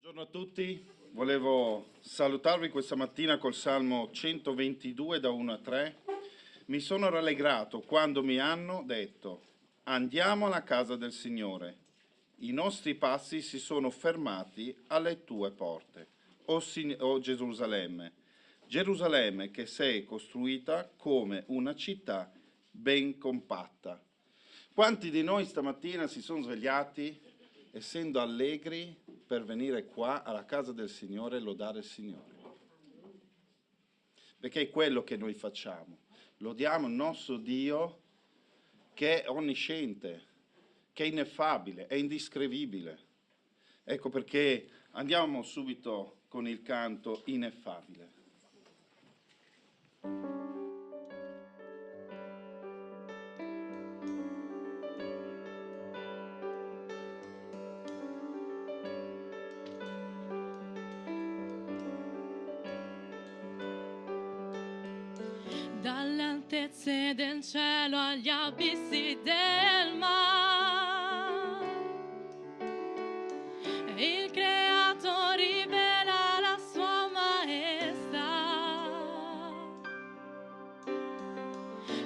Buongiorno a tutti, volevo salutarvi questa mattina col Salmo 122 da 1 a 3. Mi sono rallegrato quando mi hanno detto: andiamo alla casa del Signore. I nostri passi si sono fermati alle tue porte, o Gerusalemme. Gerusalemme che sei costruita come una città ben compatta. Quanti di noi stamattina si sono svegliati essendo allegri per venire qua alla casa del Signore e lodare il Signore? Perché è quello che noi facciamo. Lodiamo il nostro Dio che è onnisciente, che è ineffabile, è indescrivibile. Ecco perché andiamo subito con il canto ineffabile. Dalle altezze del cielo agli abissi del mare, il Creator rivela la sua maestà.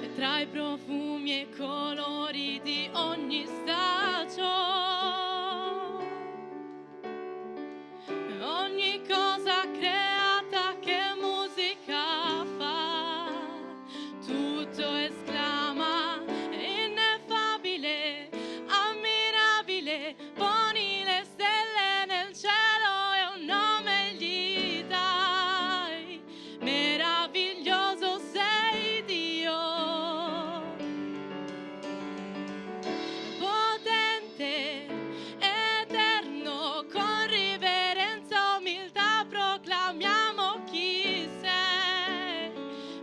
E tra i profumi e colori di ogni stagione, ogni cosa creata che musica fa, tutto esclama: ineffabile, ammirabile, poni le stelle nel cielo e un nome gli dai, meraviglioso sei Dio, potente, eterno, con riverenza, umiltà proclamiamo chi sei,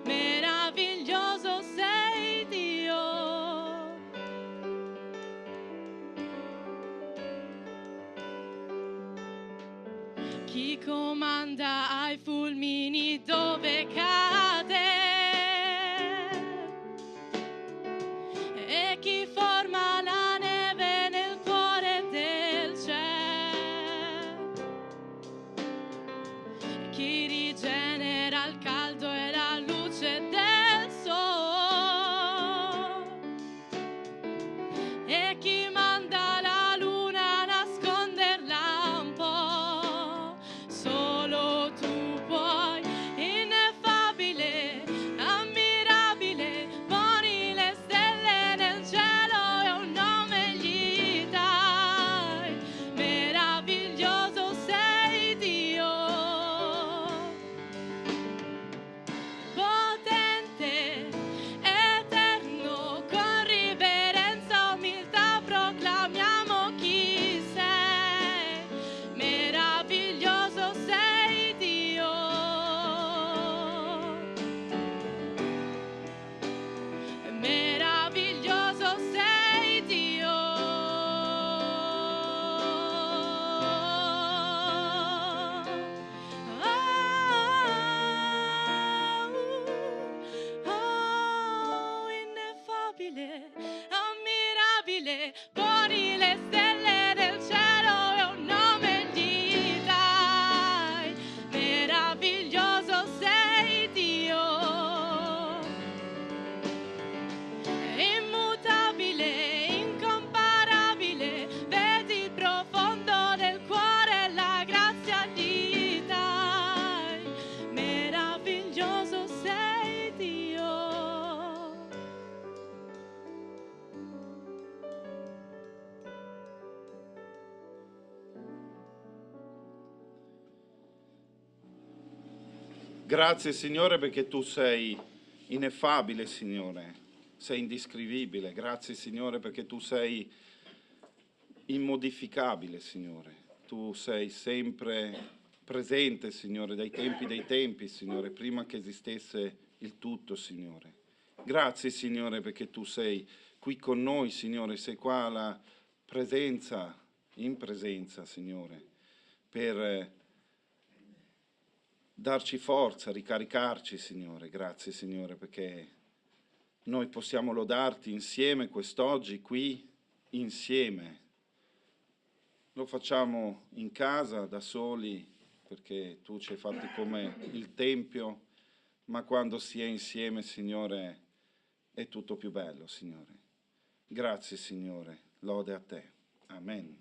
meraviglioso sei Dio. Chi comanda ai fulmini dove cade, e chi forma la neve nel cuore del cielo, chi rigenera il caldo e la luce del sole, e chi manda la luna a nasconderla un po', solo tu puoi, ineffabile, ammirabile, poni le stelle nel cielo e un nome gli dai, meraviglioso sei Dio, potente, eterno, con riverenza, umiltà proclamiamo chi sei, meraviglioso sei Dio, meraviglioso sei Dio. Ineffabile, ammirabile, poni le stelle del cielo e un nome gli dai, meraviglioso sei Dio, immutabile, incomparabile, vedi il profondo del cuore, la grazia gli dai, meraviglioso sei Dio. Grazie Signore perché tu sei ineffabile, Signore, sei indescrivibile. Grazie Signore perché tu sei immodificabile, Signore. Tu sei sempre presente, Signore, dai tempi, Signore, prima che esistesse il tutto, Signore. Grazie Signore perché tu sei qui con noi, Signore, sei qua alla presenza, in presenza, Signore, per darci forza, ricaricarci, Signore. Grazie, Signore, perché noi possiamo lodarti insieme quest'oggi qui, insieme, lo facciamo in casa, da soli, perché tu ci hai fatti come il Tempio, ma quando si è insieme, Signore, è tutto più bello, Signore. Grazie, Signore, lode a te. Amen.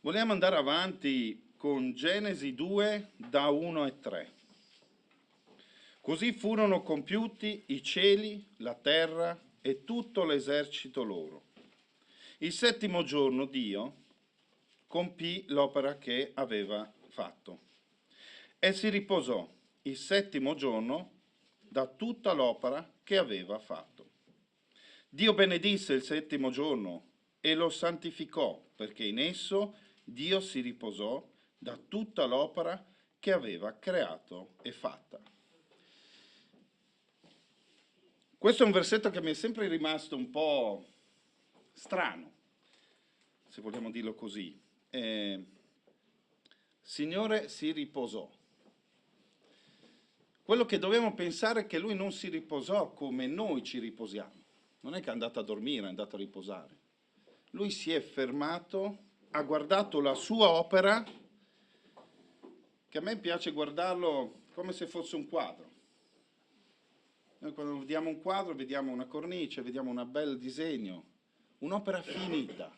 Vogliamo andare avanti con Genesi 2, da 1 e 3. Così furono compiuti i cieli, la terra e tutto l'esercito loro. Il settimo giorno Dio compì l'opera che aveva fatto e si riposò il settimo giorno da tutta l'opera che aveva fatto. Dio benedisse il settimo giorno e lo santificò, perché in esso Dio si riposò da tutta l'opera che aveva creato e fatta. Questo è un versetto che mi è sempre rimasto un po' strano, se vogliamo dirlo così. Signore si riposò. Quello che dobbiamo pensare è che lui non si riposò come noi ci riposiamo. Non è che è andato a dormire, è andato a riposare. Lui si è fermato, ha guardato la sua opera, che a me piace guardarlo come se fosse un quadro. Noi quando vediamo un quadro vediamo una cornice, vediamo un bel disegno, un'opera finita,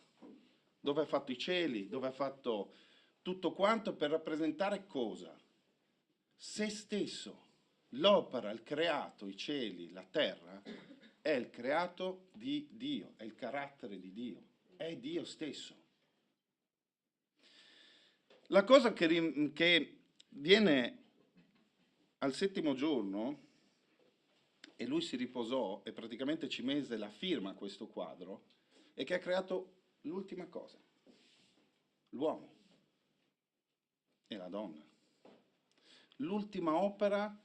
dove ha fatto i cieli, dove ha fatto tutto quanto per rappresentare cosa? Se stesso. L'opera, il creato, i cieli, la terra, è il creato di Dio, è il carattere di Dio, è Dio stesso. La cosa che viene al settimo giorno, e lui si riposò e praticamente ci mise la firma a questo quadro, è che ha creato l'ultima cosa, l'uomo e la donna. L'ultima opera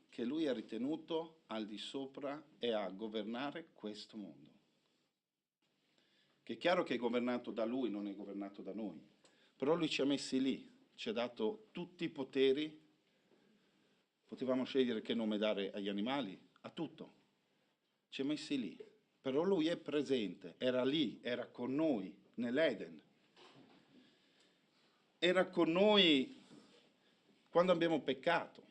che lui ha ritenuto al di sopra e a governare questo mondo. Che è chiaro che è governato da lui, non è governato da noi, però lui ci ha messi lì, ci ha dato tutti i poteri, potevamo scegliere che nome dare agli animali, a tutto, ci ha messi lì, però lui è presente, era lì, era con noi nell'Eden, era con noi quando abbiamo peccato,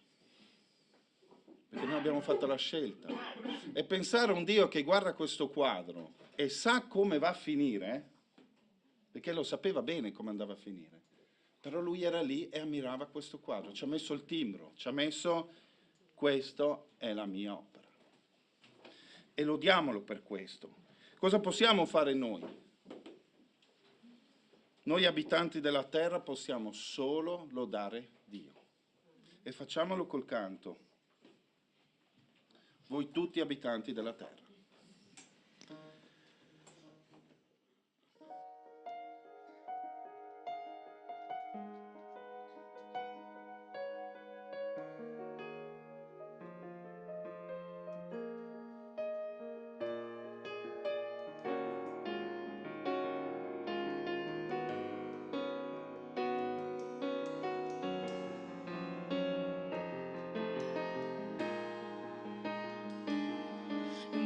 perché noi abbiamo fatto la scelta. E pensare a un Dio che guarda questo quadro e sa come va a finire, perché lo sapeva bene come andava a finire, però lui era lì e ammirava questo quadro, ci ha messo il timbro, ci ha messo questo è la mia opera. E lodiamolo per questo. Cosa possiamo fare noi? Noi abitanti della terra possiamo solo lodare Dio. E facciamolo col canto. Voi tutti abitanti della terra.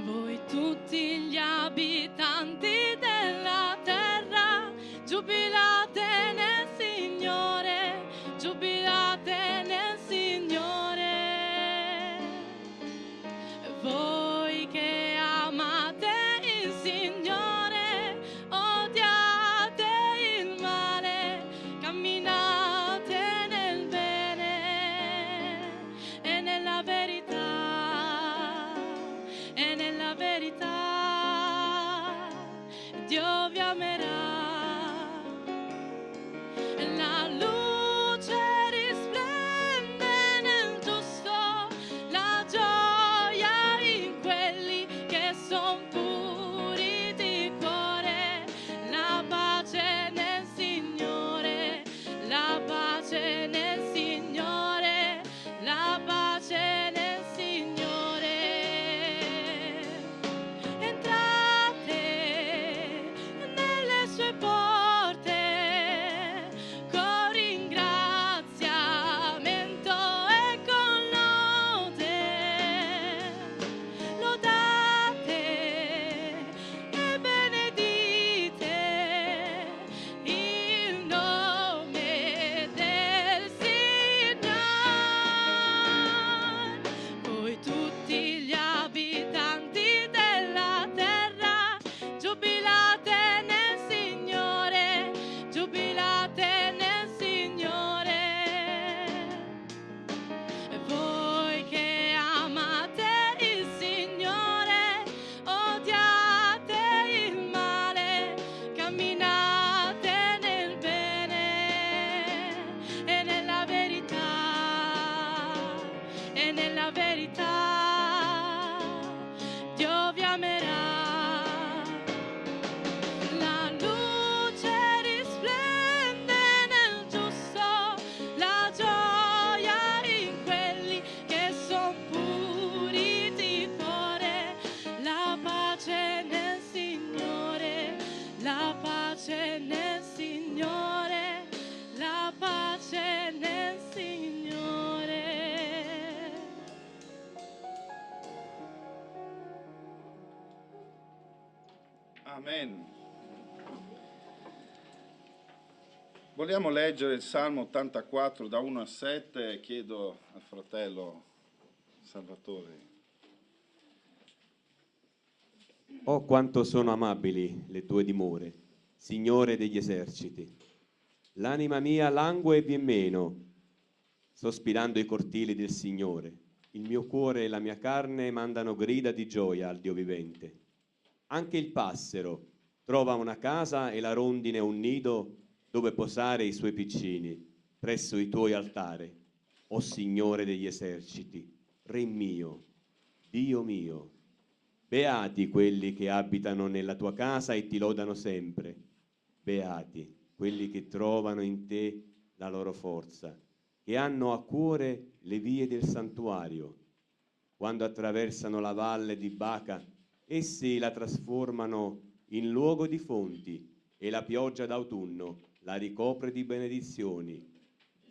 Voi tutti gli abitanti della terra, giubilate nel Signore, giubilate nel Signore. Voi che amate il Signore, odiate il male, camminate nel bene e nella verità. E nella verità Dio vi amerà. Amen. Vogliamo leggere il Salmo 84 da 1 a 7. Chiedo al fratello Salvatore. Oh, quanto sono amabili le tue dimore, Signore degli eserciti. L'anima mia langue e vien meno, sospirando i cortili del Signore. Il mio cuore e la mia carne mandano grida di gioia al Dio vivente. Anche il passero trova una casa e la rondine un nido dove posare i suoi piccini, presso i tuoi altari. O Signore degli eserciti, Re mio, Dio mio. Beati quelli che abitano nella tua casa e ti lodano sempre. Beati quelli che trovano in te la loro forza, che hanno a cuore le vie del santuario. Quando attraversano la valle di Baca, essi la trasformano in luogo di fonti e la pioggia d'autunno la ricopre di benedizioni.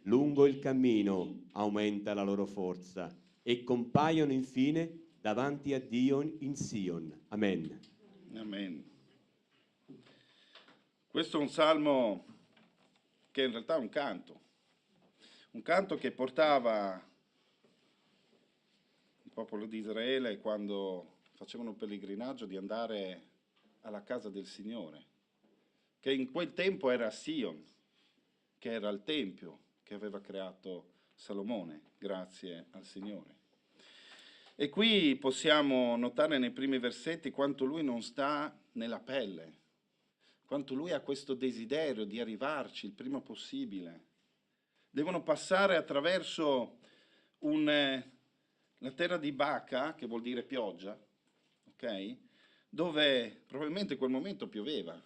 Lungo il cammino aumenta la loro forza e compaiono infine davanti a Dio in Sion. Amen. Amen. Questo è un salmo che in realtà è un canto che portava il popolo di Israele quando facevano un pellegrinaggio di andare alla casa del Signore, che in quel tempo era Sion, che era il tempio che aveva creato Salomone, grazie al Signore. E qui possiamo notare nei primi versetti quanto lui non sta nella pelle, quanto lui ha questo desiderio di arrivarci il prima possibile. Devono passare attraverso la terra di Baca, che vuol dire pioggia, ok? Dove probabilmente in quel momento pioveva.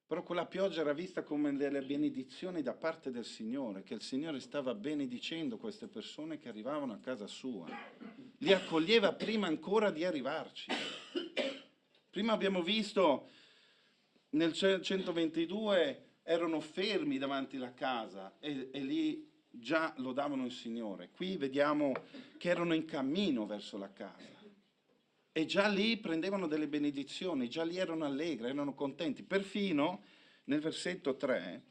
Però quella pioggia era vista come delle benedizioni da parte del Signore, che il Signore stava benedicendo queste persone che arrivavano a casa sua. Li accoglieva prima ancora di arrivarci. Prima abbiamo visto nel 122 erano fermi davanti alla casa e lì già lodavano il Signore. Qui vediamo che erano in cammino verso la casa. E già lì prendevano delle benedizioni, già lì erano allegri, erano contenti. Perfino nel versetto 3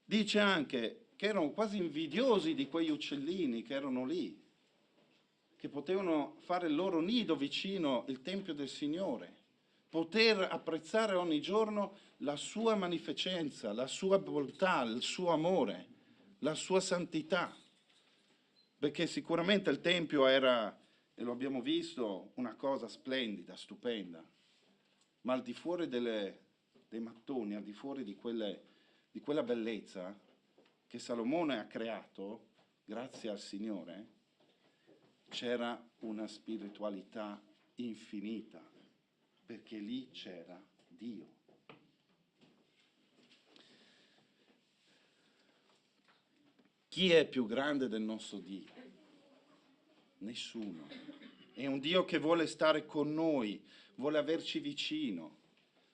dice anche che erano quasi invidiosi di quegli uccellini che erano lì, che potevano fare il loro nido vicino al Tempio del Signore, poter apprezzare ogni giorno la sua magnificenza, la sua bontà, il suo amore, la sua santità. Perché sicuramente il Tempio era, e lo abbiamo visto, una cosa splendida, stupenda, ma al di fuori dei mattoni, al di fuori di quella bellezza che Salomone ha creato, grazie al Signore, c'era una spiritualità infinita, perché lì c'era Dio. Chi è più grande del nostro Dio? Nessuno. È un Dio che vuole stare con noi, vuole averci vicino.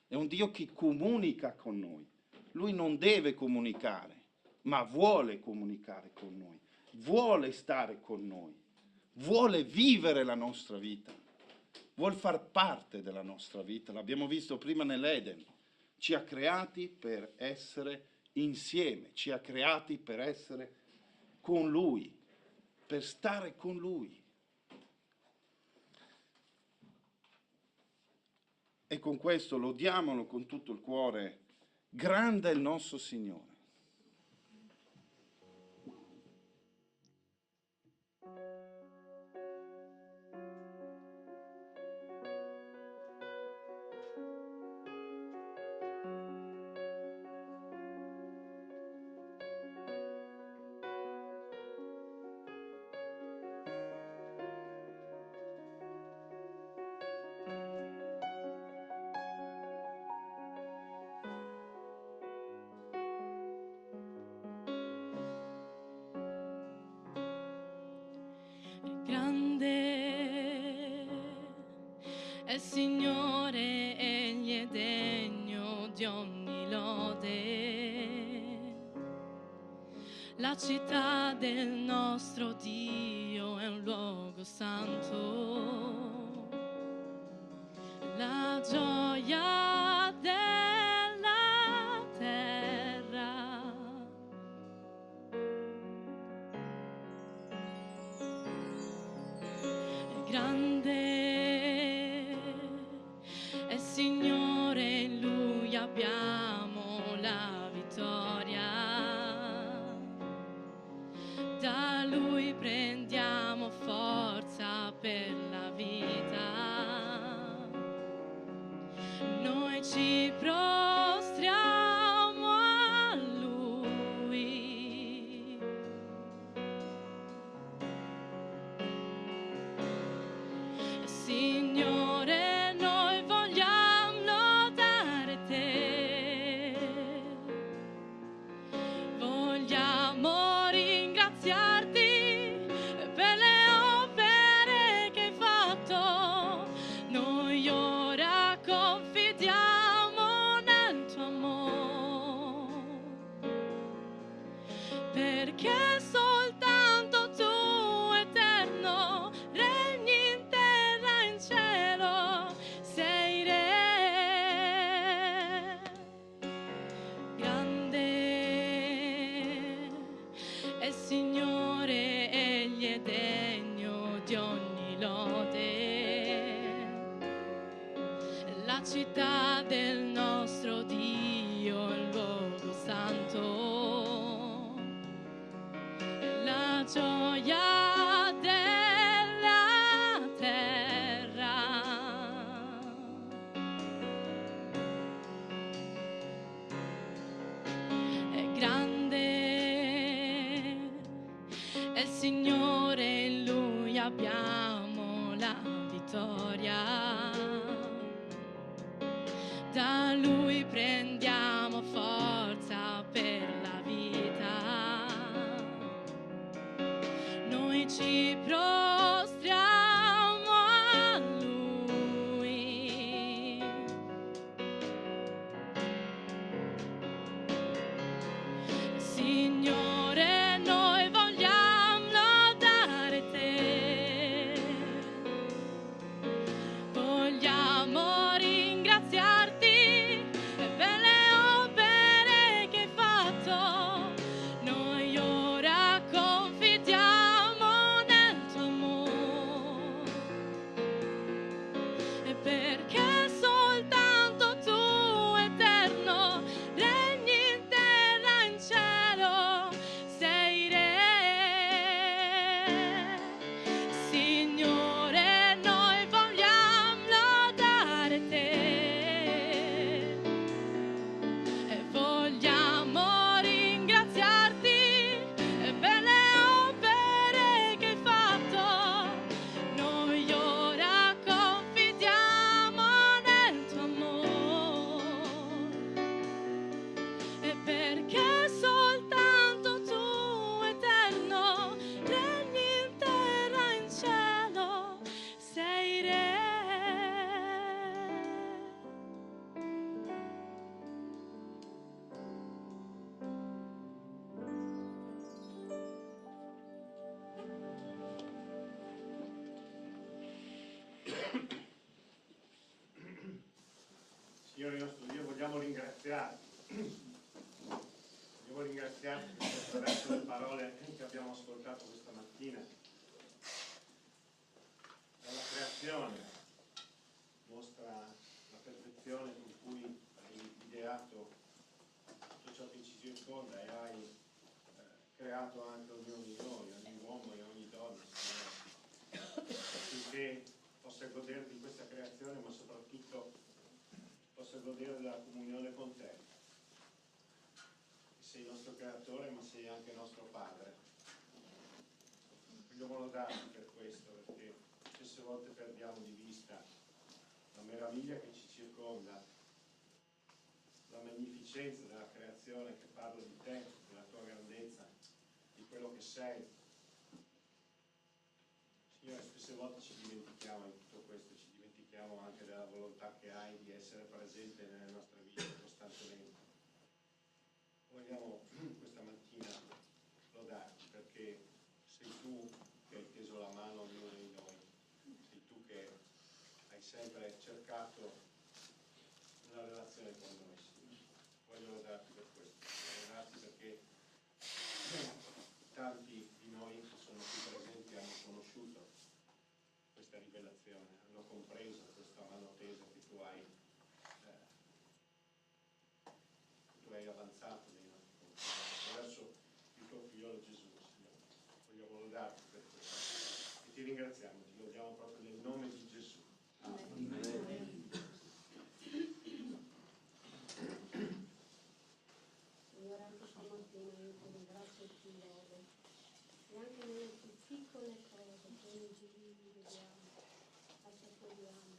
È un Dio che comunica con noi. Lui non deve comunicare, ma vuole comunicare con noi. Vuole stare con noi. Vuole vivere la nostra vita. Vuole far parte della nostra vita. L'abbiamo visto prima nell'Eden. Ci ha creati per essere insieme. Ci ha creati per essere con Lui, per stare con Lui. E con questo lodiamolo con tutto il cuore. Grande è il nostro Signore. Grande è il Signore, egli è degno di ogni lode. La città del nostro Dio è un luogo santo. La gioia della terra. È grande, è Signore, in Lui abbiamo la vittoria. Da Lui prendiamo forza per la vita. Noi ci prostriamo a Lui. Signore, noi vogliamo lodare Te. Vogliamo ringraziarti per le opere che hai fatto. Noi ora confidiamo nel tuo amore, perché soltanto tu, eterno, regni in terra e in cielo, sei Re. Grande è Signore, Egli è degno di ogni lode. La città del nostro Dio, il luogo santo, la gioia della terra. È grande, è il Signore, in Lui abbiamo la vittoria. Da Lui prendiamo forza per la vita. Noi ci prostriamo a Lui. Signore, noi vogliamo lodare Te. Vogliamo ringraziarti per le opere che hai fatto. Noi ora confidiamo nel tuo amore, perché soltanto tu, eterno, regni in terra e in cielo, sei Re. Signore, noi vogliamo lodare Te e vogliamo ringraziarti per le opere che hai fatto. Noi ora confidiamo nel tuo amore, perché soltanto tu, eterno, regni in terra e in cielo, sei Re. Signore nostro Dio, vogliamo ringraziarti. Vogliamo ringraziarti perché attraverso le parole che abbiamo ascoltato questa mattina, dalla creazione, mostra la perfezione con cui hai ideato tutto ciò che ci circonda e hai creato anche ognuno di noi, ogni uomo e ogni donna, Signore, affinché possa godere di questa creazione, ma soprattutto possa godere della comunione con te. Sei il nostro creatore, ma sei anche il nostro Padre. Vogliamo lodarti per questo, perché spesse volte perdiamo di vista la meraviglia che ci circonda, la magnificenza della creazione che parla di te, della tua grandezza, di quello che sei. Signore, spesse volte ci dimentichiamo di tutto questo, ci dimentichiamo anche della volontà che hai di essere presente nelle nostre vite costantemente. Vogliamo questa mattina lodarti perché sei tu che hai teso la mano a ognuno di noi, sei tu che hai sempre cercato la relazione con noi, Signore. Voglio lodarti per questo, grazie perché tanti di noi che sono qui presenti hanno conosciuto questa rivelazione, hanno compreso questa mano tesa che tu hai avanzato nei nostri confronti attraverso il tuo figliolo Gesù, Signore. Vogliamo lodarti per questo e ti ringraziamo, ti lodiamo proprio nel nome di Gesù. Amen. Signore, anche stamattina io ti ringrazio e ti lodo. E anche nelle più piccole cose che noi giri vediamo, assaporiamo,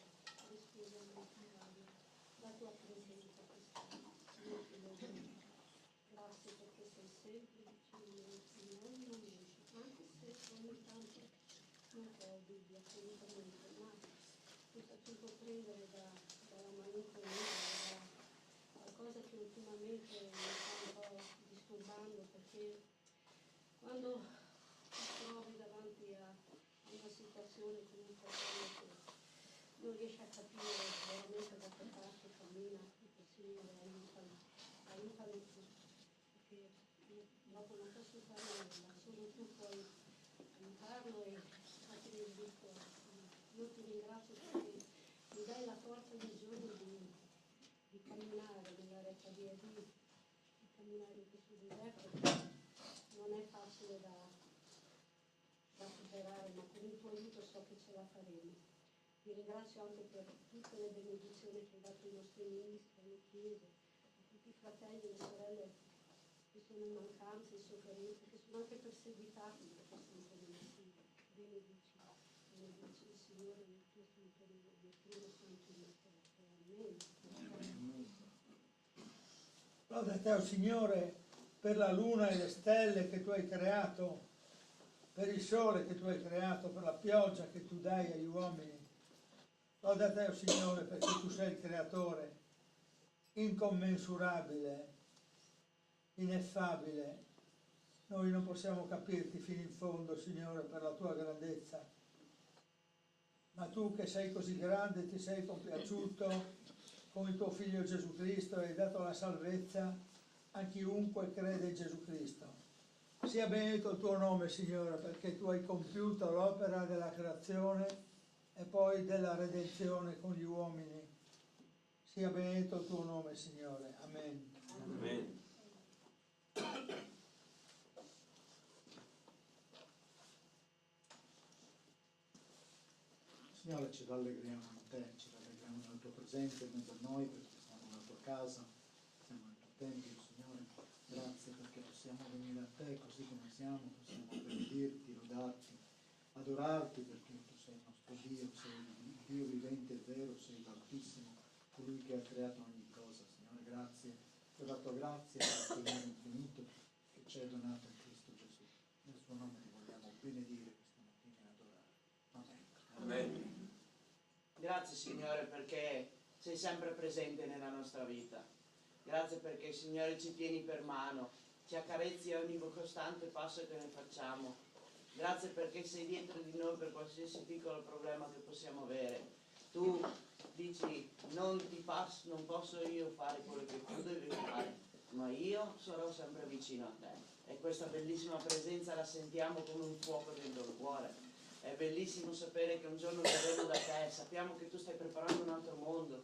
respiriamo in aria, la tua presenza quest'anno. Io ti lodo. Grazie perché sei sempre vicino in ogni momento, anche se ogni tanto non ho Bibbia assolutamente, ma mi sta tutto prendere dalla malinconia, qualcosa che ultimamente mi sta un po' disturbando, perché quando ti trovi davanti a una situazione con un fratello che non riesci a capire veramente da che parte cammina, dico Signore aiutami tu, perché dopo non posso fare nulla, solo tu puoi aiutarlo e farti del dico. Io ti ringrazio perché mi dai la forza ogni giorno di camminare nella retta via, di camminare in questo deserto che non è facile da superare, ma con il tuo aiuto so che ce la faremo. Ti ringrazio anche per tutte le benedizioni che hai dato ai nostri ministri, alle chiese, a tutti i fratelli e le sorelle che sono in mancanza, in sofferenza, che sono anche perseguitati per questo impedimento. Benedici il Signore nel tuo santo nome, nel primo santo nome. Amen. Lode a te, o Signore, per la luna e le stelle che tu hai creato, per il sole che tu hai creato, per la pioggia che tu dai agli uomini. Lode a te, o Signore, perché tu sei il creatore, incommensurabile, ineffabile. Noi non possiamo capirti fino in fondo, Signore, per la tua grandezza. Ma tu che sei così grande, ti sei compiaciuto con il tuo Figlio Gesù Cristo e hai dato la salvezza a chiunque crede in Gesù Cristo. Sia benedetto il tuo nome, Signore, perché tu hai compiuto l'opera della creazione e poi della redenzione con gli uomini. Sia benedetto il tuo nome, Signore. Amen. Amen. Signore, ci rallegriamo in te, ci rallegriamo nella tua presenza in mezzo a noi, perché siamo nella tua casa, siamo nel tuo tempio, Signore. Grazie perché possiamo venire a te così come siamo, possiamo benedirti, lodarti, adorarti, perché tu sei il nostro Dio, sei il Dio vivente e vero, sei l'Altissimo, colui che ha creato ogni cosa. Signore, grazie per la tua grazia, per il tuo amore infinito che ci hai donato in Cristo Gesù. Nel suo nome ti vogliamo benedire questa mattina e adorare. Amen. Amen. Grazie Signore perché sei sempre presente nella nostra vita. Grazie perché Signore ci tieni per mano, ci accarezzi a ogni costante passo che ne facciamo. Grazie perché sei dietro di noi per qualsiasi piccolo problema che possiamo avere. Tu dici non posso io fare quello che tu devi fare, ma io sarò sempre vicino a te. E questa bellissima presenza la sentiamo come un fuoco dentro il cuore. È bellissimo sapere che un giorno verremo da te, sappiamo che tu stai preparando un altro mondo.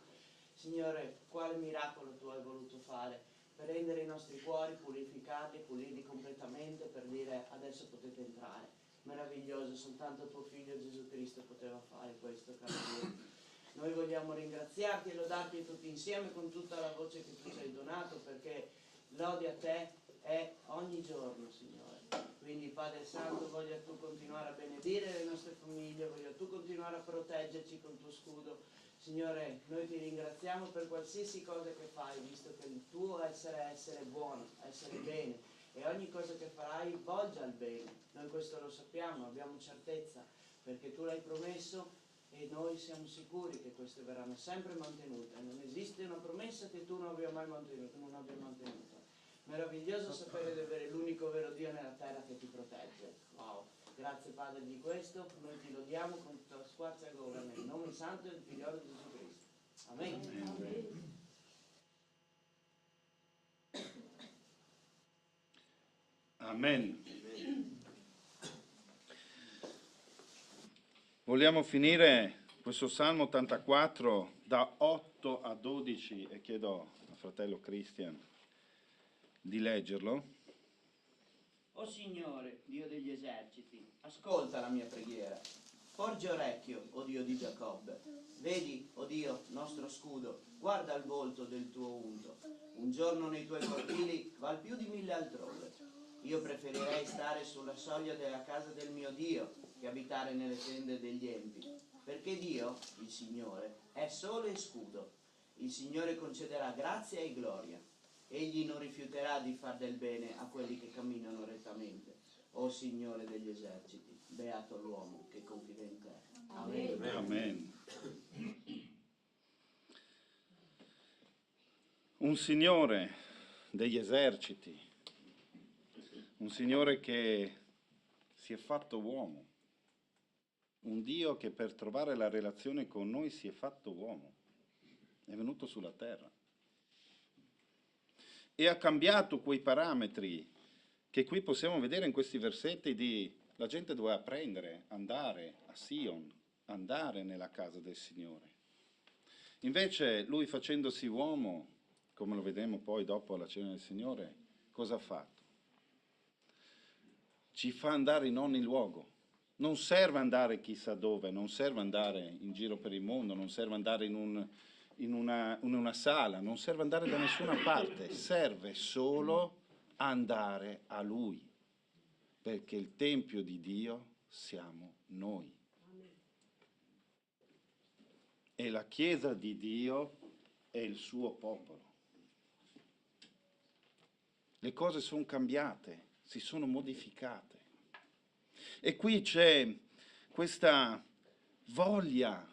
Signore, quale miracolo tu hai voluto fare per rendere i nostri cuori, purificarli, pulirli completamente, per dire adesso potete entrare. Meraviglioso, soltanto tuo Figlio Gesù Cristo poteva fare questo, caro Dio. Noi vogliamo ringraziarti e lodarti tutti insieme con tutta la voce che tu ci hai donato, perché lode a te è ogni giorno, Signore. Quindi Padre Santo, voglia tu continuare a benedire le nostre famiglie, voglia tu continuare a proteggerci con il tuo scudo. Signore, noi ti ringraziamo per qualsiasi cosa che fai, visto che il tuo essere è essere buono, essere bene, e ogni cosa che farai volge al bene. Noi questo lo sappiamo, abbiamo certezza, perché tu l'hai promesso e noi siamo sicuri che queste verranno sempre mantenute. Non esiste una promessa che tu non abbia mai mantenuto, non abbia mantenuto. Meraviglioso sapere di avere l'unico vero Dio nella terra che ti protegge. Wow. Grazie Padre di questo, noi ti lodiamo con tutta la squarcia e gloria nel nome santo del Figlio di Gesù Cristo. Amen. Amen. Amen. Vogliamo finire questo Salmo 84 da 8 a 12 e chiedo al fratello Christian di leggerlo. O Signore, Dio degli eserciti, ascolta la mia preghiera. Porgi orecchio, o Dio di Giacobbe. Vedi, o Dio, nostro scudo, guarda il volto del tuo unto. Un giorno nei tuoi cortili val più di 1000 altrove. Io preferirei stare sulla soglia della casa del mio Dio che abitare nelle tende degli empi. Perché Dio, il Signore, è sole e scudo. Il Signore concederà grazia e gloria. Egli non rifiuterà di far del bene a quelli che camminano rettamente. O Signore degli eserciti, beato l'uomo che confida in te. Amen. Amen. Un Signore degli eserciti, un Signore che si è fatto uomo, un Dio che per trovare la relazione con noi si è fatto uomo, è venuto sulla terra e ha cambiato quei parametri che qui possiamo vedere in questi versetti di la gente doveva prendere, andare a Sion, andare nella casa del Signore. Invece lui facendosi uomo, come lo vedremo poi dopo alla cena del Signore, cosa ha fatto? Ci fa andare in ogni luogo. Non serve andare chissà dove, non serve andare in giro per il mondo, non serve andare in una sala, non serve andare da nessuna parte, serve solo andare a Lui, perché il Tempio di Dio siamo noi. E la Chiesa di Dio è il suo popolo. Le cose sono cambiate, si sono modificate. E qui c'è questa voglia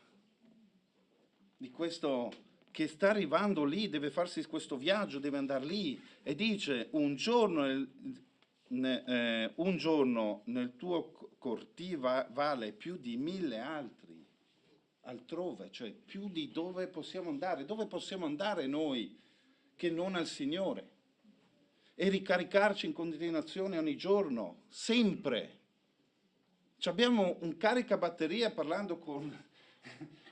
di questo che sta arrivando lì, deve farsi questo viaggio, deve andare lì e dice un giorno nel tuo cortile vale più di 1000 altri altrove, cioè più di dove possiamo andare. Dove possiamo andare noi che non al Signore? E ricaricarci in continuazione ogni giorno, sempre. Abbiamo un caricabatteria, parlando con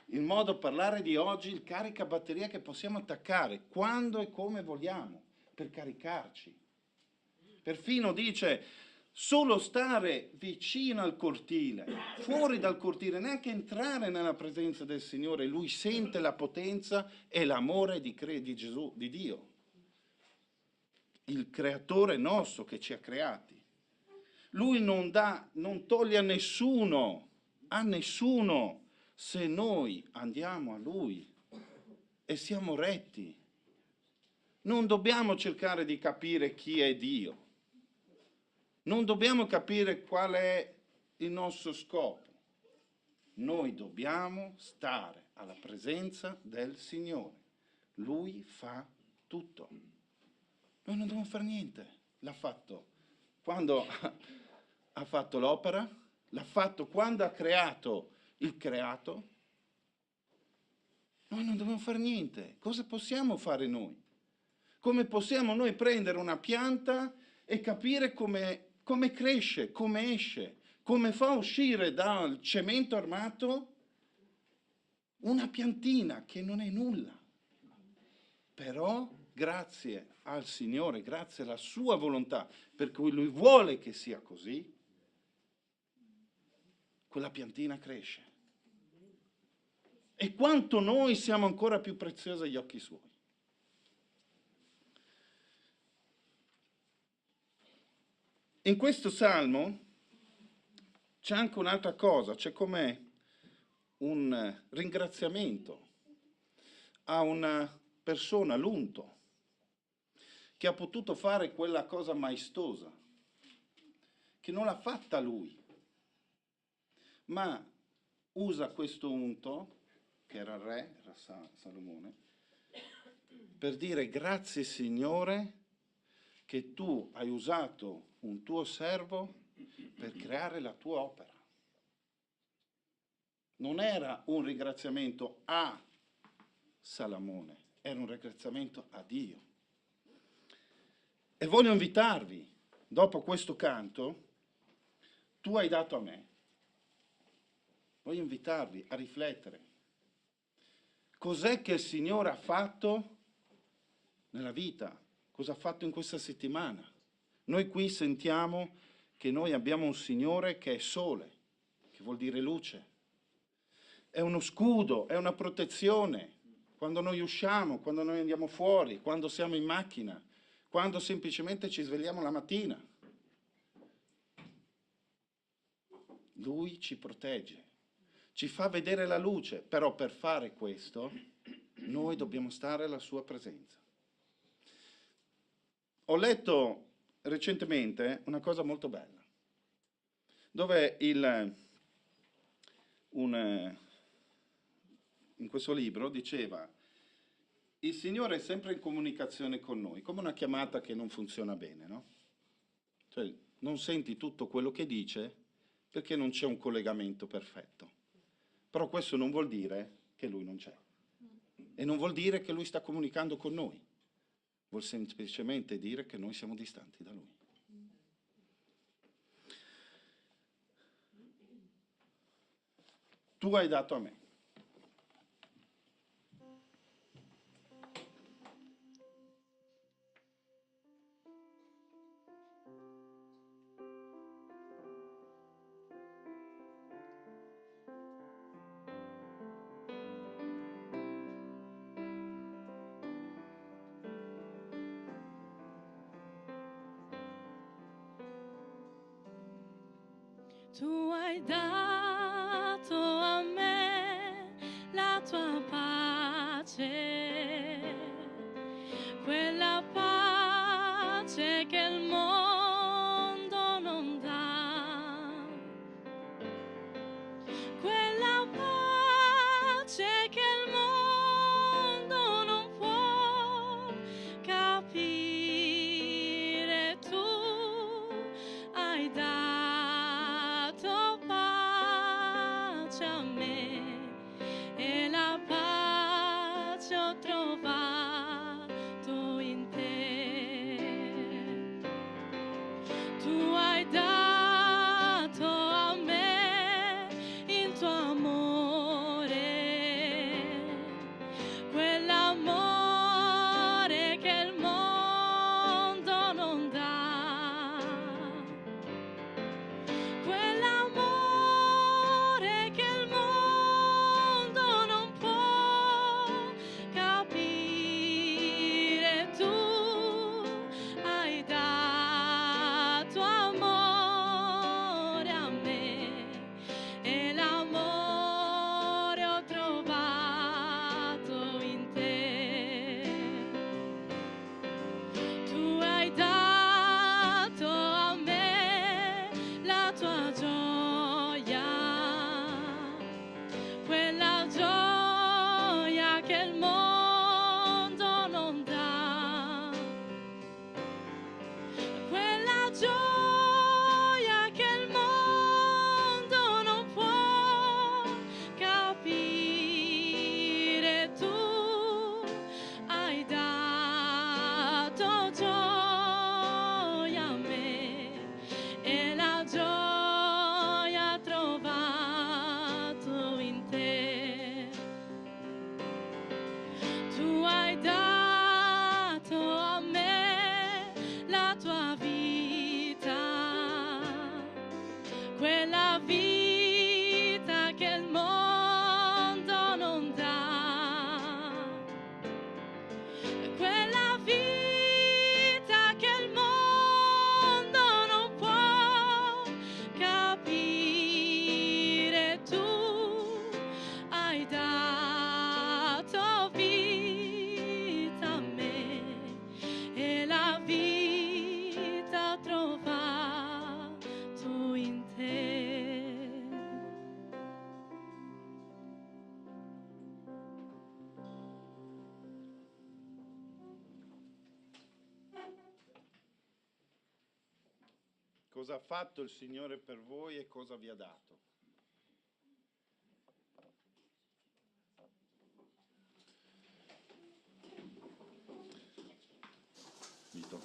il modo di parlare di oggi, il caricabatteria che possiamo attaccare quando e come vogliamo per caricarci. Perfino dice solo stare vicino al cortile, fuori dal cortile, neanche entrare nella presenza del Signore, lui sente la potenza e l'amore di Gesù, di Dio, il creatore nostro che ci ha creati. Lui non toglie a nessuno, se noi andiamo a Lui e siamo retti. Non dobbiamo cercare di capire chi è Dio, non dobbiamo capire qual è il nostro scopo. Noi dobbiamo stare alla presenza del Signore. Lui fa tutto. Noi non dobbiamo fare niente. L'ha fatto quando ha fatto l'opera, l'ha fatto quando ha creato il creato. Noi non dobbiamo fare niente. Cosa possiamo fare noi? Come possiamo noi prendere una pianta e capire come cresce, come esce, come fa uscire dal cemento armato una piantina che non è nulla? Però grazie al Signore, grazie alla sua volontà, per cui Lui vuole che sia così, quella piantina cresce. E quanto noi siamo ancora più preziosi agli occhi Suoi. In questo Salmo c'è anche un'altra cosa, c'è come un ringraziamento a una persona, l'unto, che ha potuto fare quella cosa maestosa, che non l'ha fatta lui, ma usa questo unto, che era il re, era Salomone, per dire grazie Signore che tu hai usato un tuo servo per creare la tua opera. Non era un ringraziamento a Salomone, era un ringraziamento a Dio. E voglio invitarvi dopo questo canto, tu hai dato a me. Voglio invitarvi a riflettere. Cos'è che il Signore ha fatto nella vita? Cosa ha fatto in questa settimana? Noi qui sentiamo che noi abbiamo un Signore che è sole, che vuol dire luce. È uno scudo, è una protezione. Quando noi usciamo, quando noi andiamo fuori, quando siamo in macchina, quando semplicemente ci svegliamo la mattina. Lui ci protegge, ci fa vedere la luce, però per fare questo noi dobbiamo stare alla sua presenza. Ho letto recentemente una cosa molto bella, dove in questo libro diceva: il Signore è sempre in comunicazione con noi, come una chiamata che non funziona bene, no? Cioè, non senti tutto quello che dice perché non c'è un collegamento perfetto. Però questo non vuol dire che Lui non c'è. E non vuol dire che Lui sta comunicando con noi. Vuol semplicemente dire che noi siamo distanti da Lui. Tu hai dato a me. Tu hai dato a me la tua pace, quella pace che il mondo non dà, quella pace che il mondo non può capire. Tu hai dato pace a me e la pace ho trovato in te. Tu hai dato a me il tuo amore, quell'amore che il mondo non dà, quell'amore che il mondo non può capire. Tu hai dato amore a me e l'amore ho trovato in te. Tu hai dato a me la tua gioia, quella gioia che il mondo non dà, quella gioia che il mondo non può capire. Tu hai dato gioia a me e la gioia trovato in te. Tu hai dato a me la tua vita, quella vita che il mondo non dà, quella vita che il mondo non può capire. Tu hai dato vita a me e la vita ho trovato in te. Cosa ha fatto il Signore per voi e cosa vi ha dato? Vito.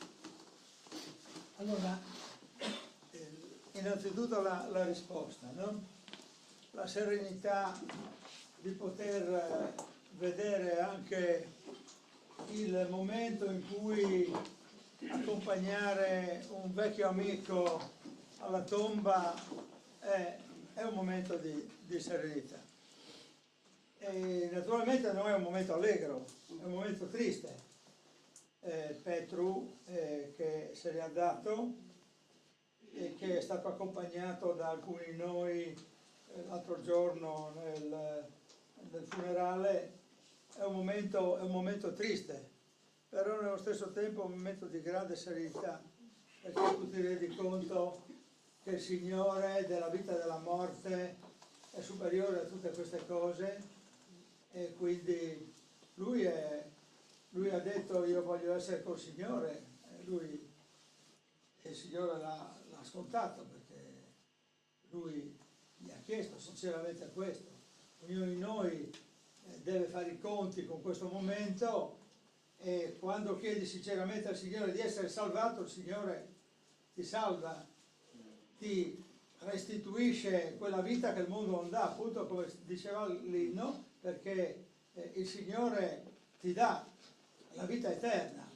Allora, innanzitutto la risposta, no? La serenità di poter vedere anche il momento in cui accompagnare un vecchio amico alla tomba è un momento di serenità. E naturalmente non è un momento allegro, è un momento triste. Petru che se n'è andato e che è stato accompagnato da alcuni di noi l'altro giorno nel funerale, è un momento triste, però nello stesso tempo è un momento di grande serenità, perché tu ti rendi conto che il Signore della vita e della morte è superiore a tutte queste cose, e quindi lui ha detto io voglio essere col Signore, e il Signore l'ha ascoltato, perché lui gli ha chiesto sinceramente questo. Ognuno di noi deve fare i conti con questo momento, e quando chiedi sinceramente al Signore di essere salvato, il Signore ti salva, ti restituisce quella vita che il mondo non dà, appunto come diceva l'inno, perché il Signore ti dà la vita eterna,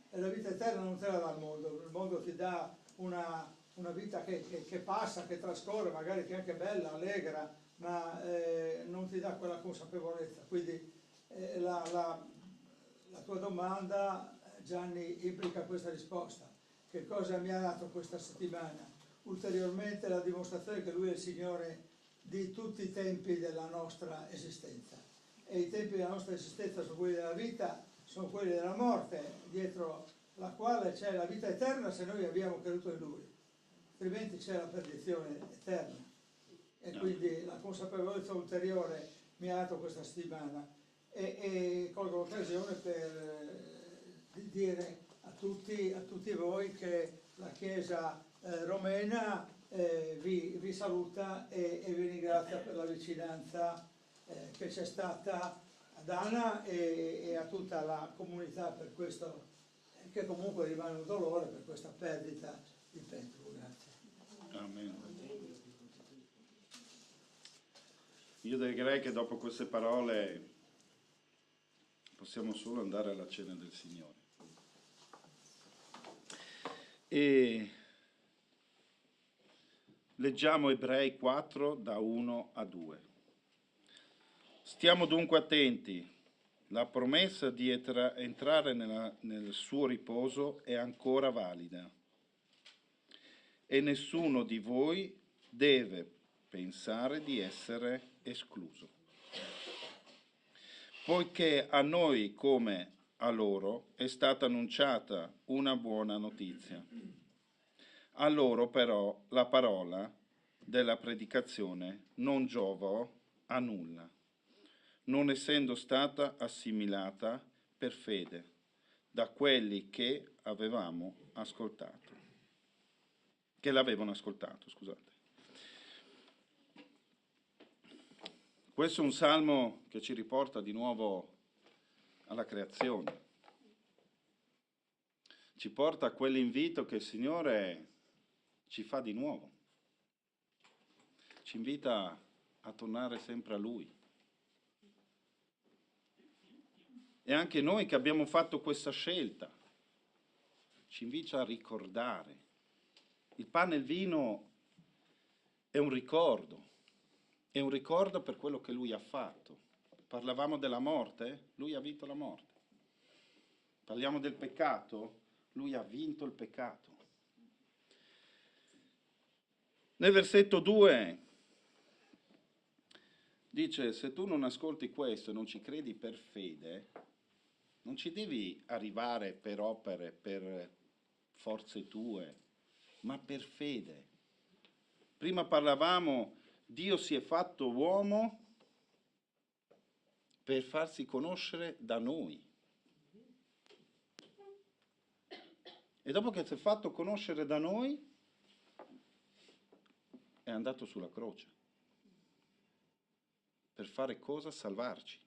e la vita eterna non te la dà il mondo ti dà una vita che passa, che trascorre, magari che è anche bella, allegra, ma non ti dà quella consapevolezza. Quindi la tua domanda, Gianni, implica questa risposta. Che cosa mi ha dato questa settimana? Ulteriormente la dimostrazione che Lui è il Signore di tutti i tempi della nostra esistenza. E i tempi della nostra esistenza sono quelli della vita, sono quelli della morte, dietro la quale c'è la vita eterna se noi abbiamo creduto in Lui, altrimenti c'è la perdizione eterna. E quindi la consapevolezza ulteriore mi ha dato questa settimana, e colgo l'occasione per dire a tutti voi che la Chiesa romena vi saluta e vi ringrazia per la vicinanza che c'è stata ad Anna e a tutta la comunità per questo, che comunque rimane un dolore per questa perdita di Petru. Grazie. Amen. Io direi che dopo queste parole possiamo solo andare alla cena del Signore. E leggiamo Ebrei 4 da 1 a 2. Stiamo dunque attenti. La promessa di entrare nel suo riposo è ancora valida, e nessuno di voi deve pensare di essere escluso. Poiché a noi come a loro è stata annunciata una buona notizia. A loro però la parola della predicazione non giovò a nulla, non essendo stata assimilata per fede da quelli che l'avevano ascoltato, scusate. Questo è un salmo che ci riporta di nuovo alla creazione. Ci porta a quell'invito che il Signore ci fa di nuovo. Ci invita a tornare sempre a Lui. E anche noi che abbiamo fatto questa scelta, ci invita a ricordare. Il pane e il vino è un ricordo per quello che Lui ha fatto. Parlavamo della morte, Lui ha vinto la morte. Parliamo del peccato, Lui ha vinto il peccato. Nel versetto 2 dice: se tu non ascolti questo e non ci credi per fede, non ci devi arrivare per opere, per forze tue, ma per fede. Prima parlavamo, Dio si è fatto uomo per farsi conoscere da noi. E dopo che si è fatto conoscere da noi, è andato sulla croce. Per fare cosa? Salvarci.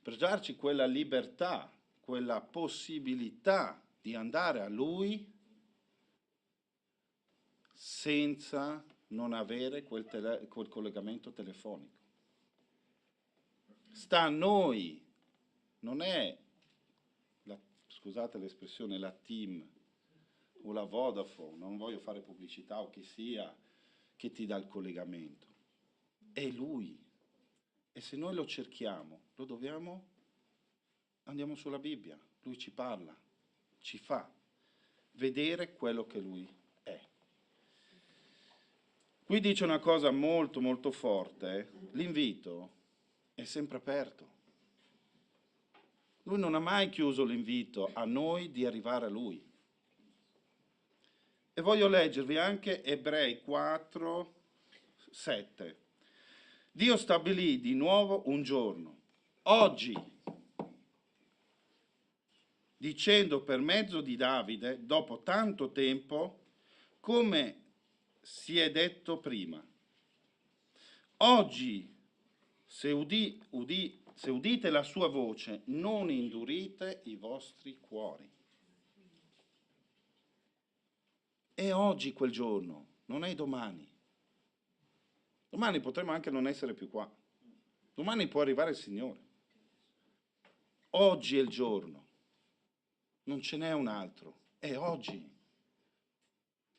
Per darci quella libertà, quella possibilità di andare a Lui senza non avere quel collegamento telefonico. Sta a noi, non è, scusate l'espressione, la TIM o la Vodafone, non voglio fare pubblicità o chi sia, che ti dà il collegamento. È Lui. E se noi lo cerchiamo, lo dobbiamo, andiamo sulla Bibbia, Lui ci parla, ci fa vedere quello che Lui è. Qui dice una cosa molto molto forte, l'invito è sempre aperto. Lui non ha mai chiuso l'invito a noi di arrivare a Lui. E voglio leggervi anche Ebrei 4, 7. Dio stabilì di nuovo un giorno, oggi, dicendo per mezzo di Davide, dopo tanto tempo, come si è detto prima. Oggi, se udite la sua voce, non indurite i vostri cuori. È oggi quel giorno, non è domani. Domani potremo anche non essere più qua. Domani può arrivare il Signore. Oggi è il giorno. Non ce n'è un altro. È oggi.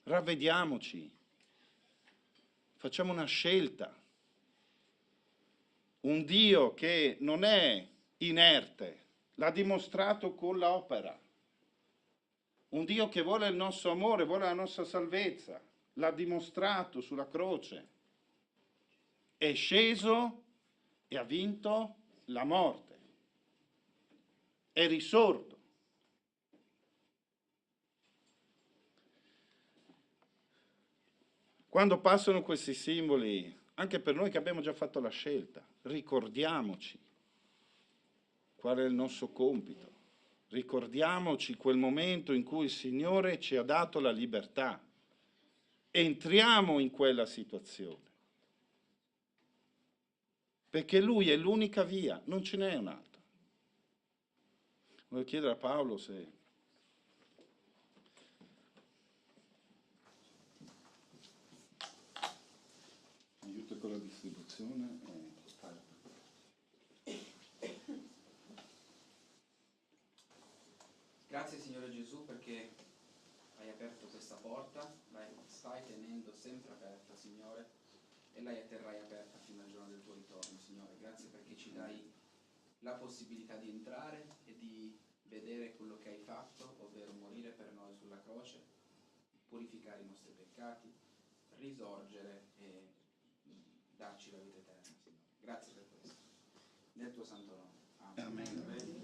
Ravvediamoci. Facciamo una scelta. Un Dio che non è inerte, l'ha dimostrato con l'opera. Un Dio che vuole il nostro amore, vuole la nostra salvezza, l'ha dimostrato sulla croce. È sceso e ha vinto la morte. È risorto. Quando passano questi simboli, anche per noi che abbiamo già fatto la scelta, ricordiamoci qual è il nostro compito. Ricordiamoci quel momento in cui il Signore ci ha dato la libertà. Entriamo in quella situazione. Perché Lui è l'unica via, non ce n'è un'altra. Voglio chiedere a Paolo se... aiuta con la distribuzione. Grazie Signore Gesù perché hai aperto questa porta, la stai tenendo sempre aperta, Signore, e la terrai aperta fino al giorno del tuo ritorno, Signore. Grazie perché ci dai la possibilità di entrare e di vedere quello che hai fatto, ovvero morire per noi sulla croce, purificare i nostri peccati, risorgere e darci la vita eterna, Signore. Grazie per questo. Nel tuo santo nome. Amen. Amen.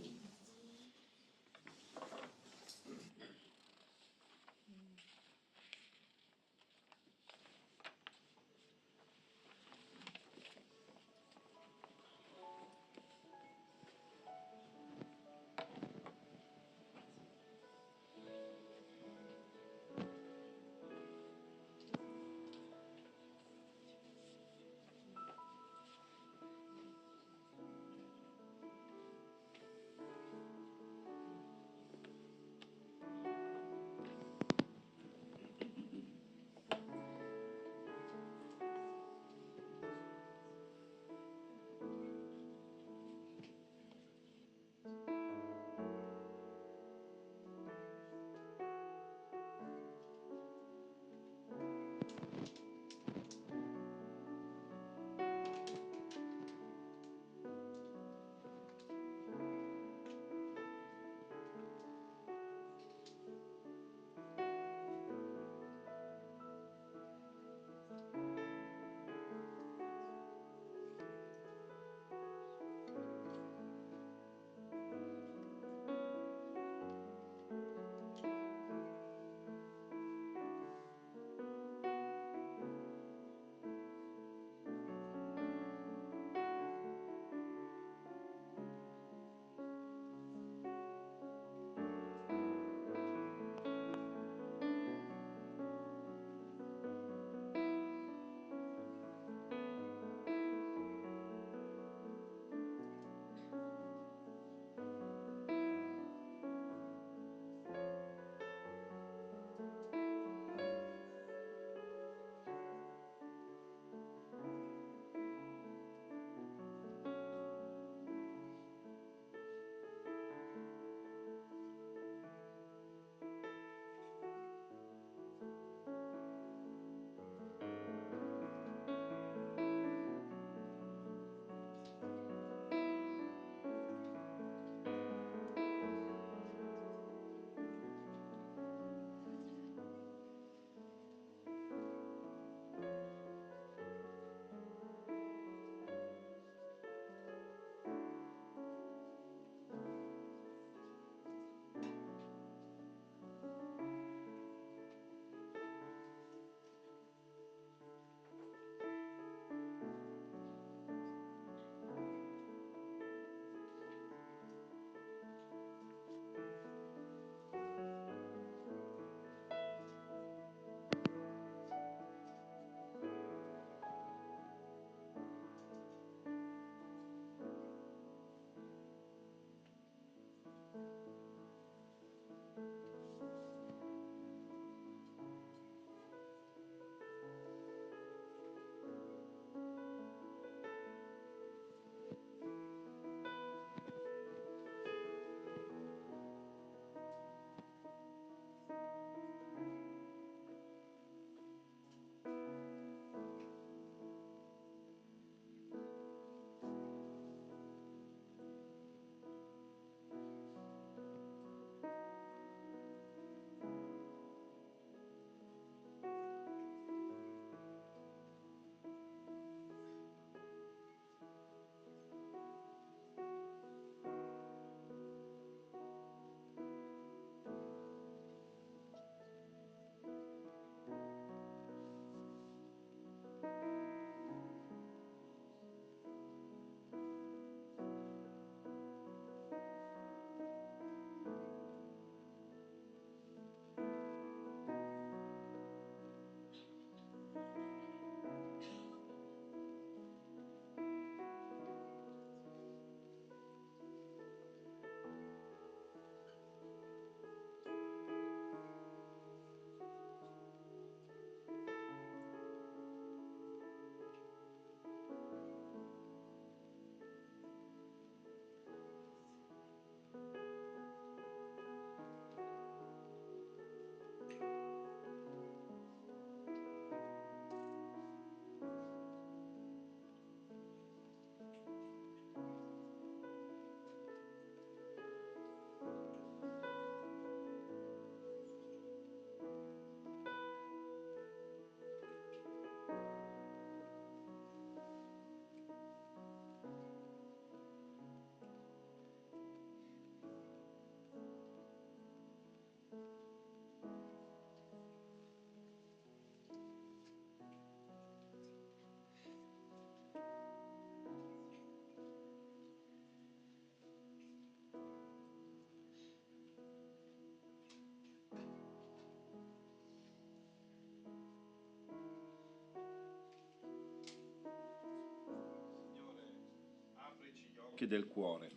occhi del cuore.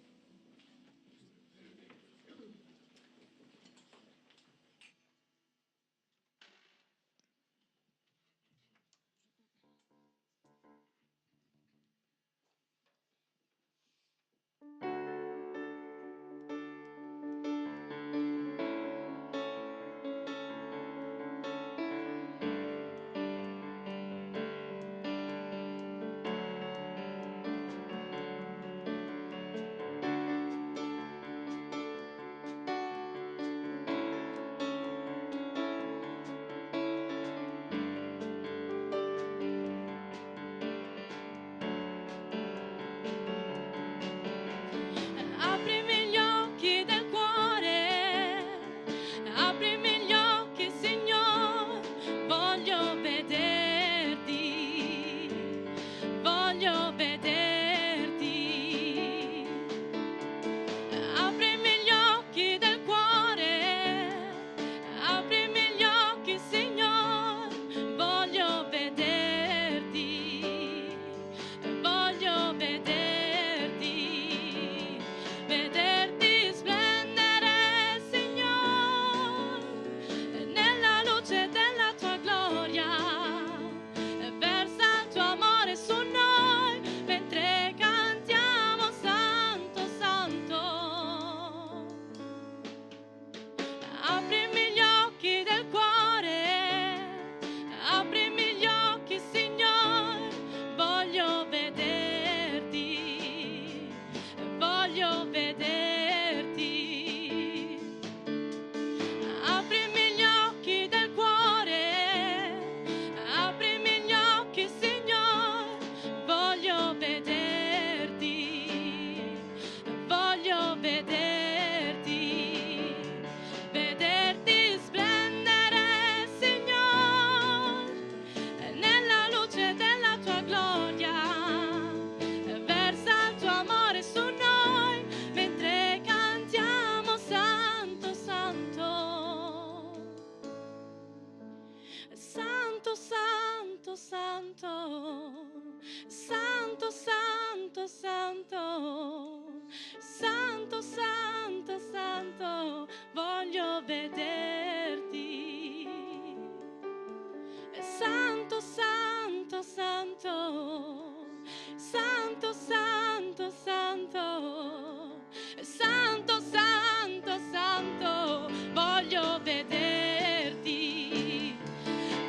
Aprimi gli occhi del cuore, aprimi gli occhi, Signore, voglio vederti, voglio vederti. Aprimi gli occhi del cuore, aprimi gli occhi, Signore, voglio vederti, voglio vederti. Vederti splendere, Signore, nella luce della tua gloria. Versa il tuo amore su noi mentre cantiamo Santo, Santo. Aprimi gli occhi del cuore, aprimi gli occhi, Signore, voglio vederti, voglio vederti. Aprimi gli occhi del cuore, aprimi gli occhi, Signore, voglio vederti, voglio vederti. Vederti splendere, Signore, nella luce della tua gloria. Versa il tuo amore su noi mentre cantiamo Santo, Santo. Santo, Santo, Santo. Santo, Santo, Santo. Santo, Santo, Santo, voglio vederti. Santo, Santo, Santo. Santo, Santo, Santo. Santo, Santo, Santo, voglio vederti.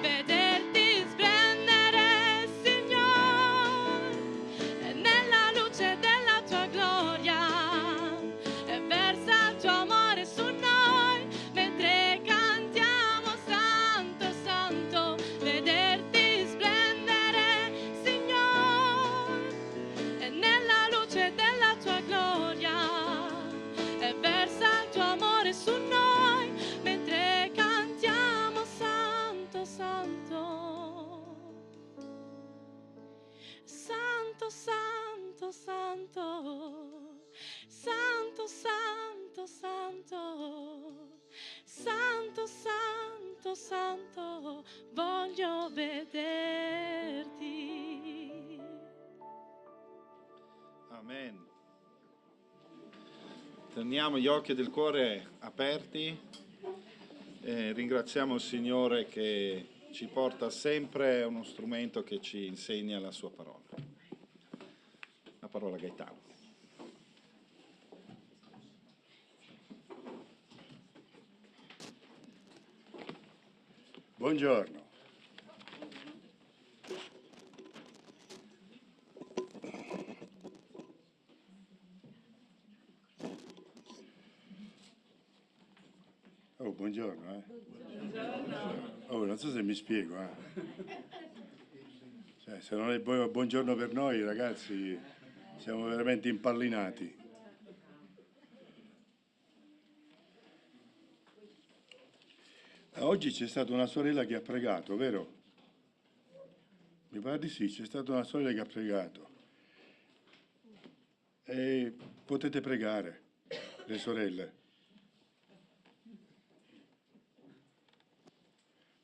Vederti splendere, Signore, nella luce della tua gloria. Versa il tuo amore su noi mentre cantiamo Santo, Santo. Vederti splendere, Signore, nella luce della tua gloria. Versa il tuo amore su noi mentre cantiamo Santo, Santo. Santo, Santo, Santo. Santo, Santo, Santo. Santo, Santo, Santo, voglio vederti. Amen. Teniamo gli occhi del cuore aperti e ringraziamo il Signore che ci porta sempre uno strumento che ci insegna la sua parola. La parola Gaetano. Buongiorno. Oh, buongiorno, Oh, non so se mi spiego, Cioè, se non è buongiorno per noi, ragazzi, siamo veramente impallinati. Oggi c'è stata una sorella che ha pregato, vero? Mi pare di sì, c'è stata una sorella che ha pregato. E potete pregare, le sorelle.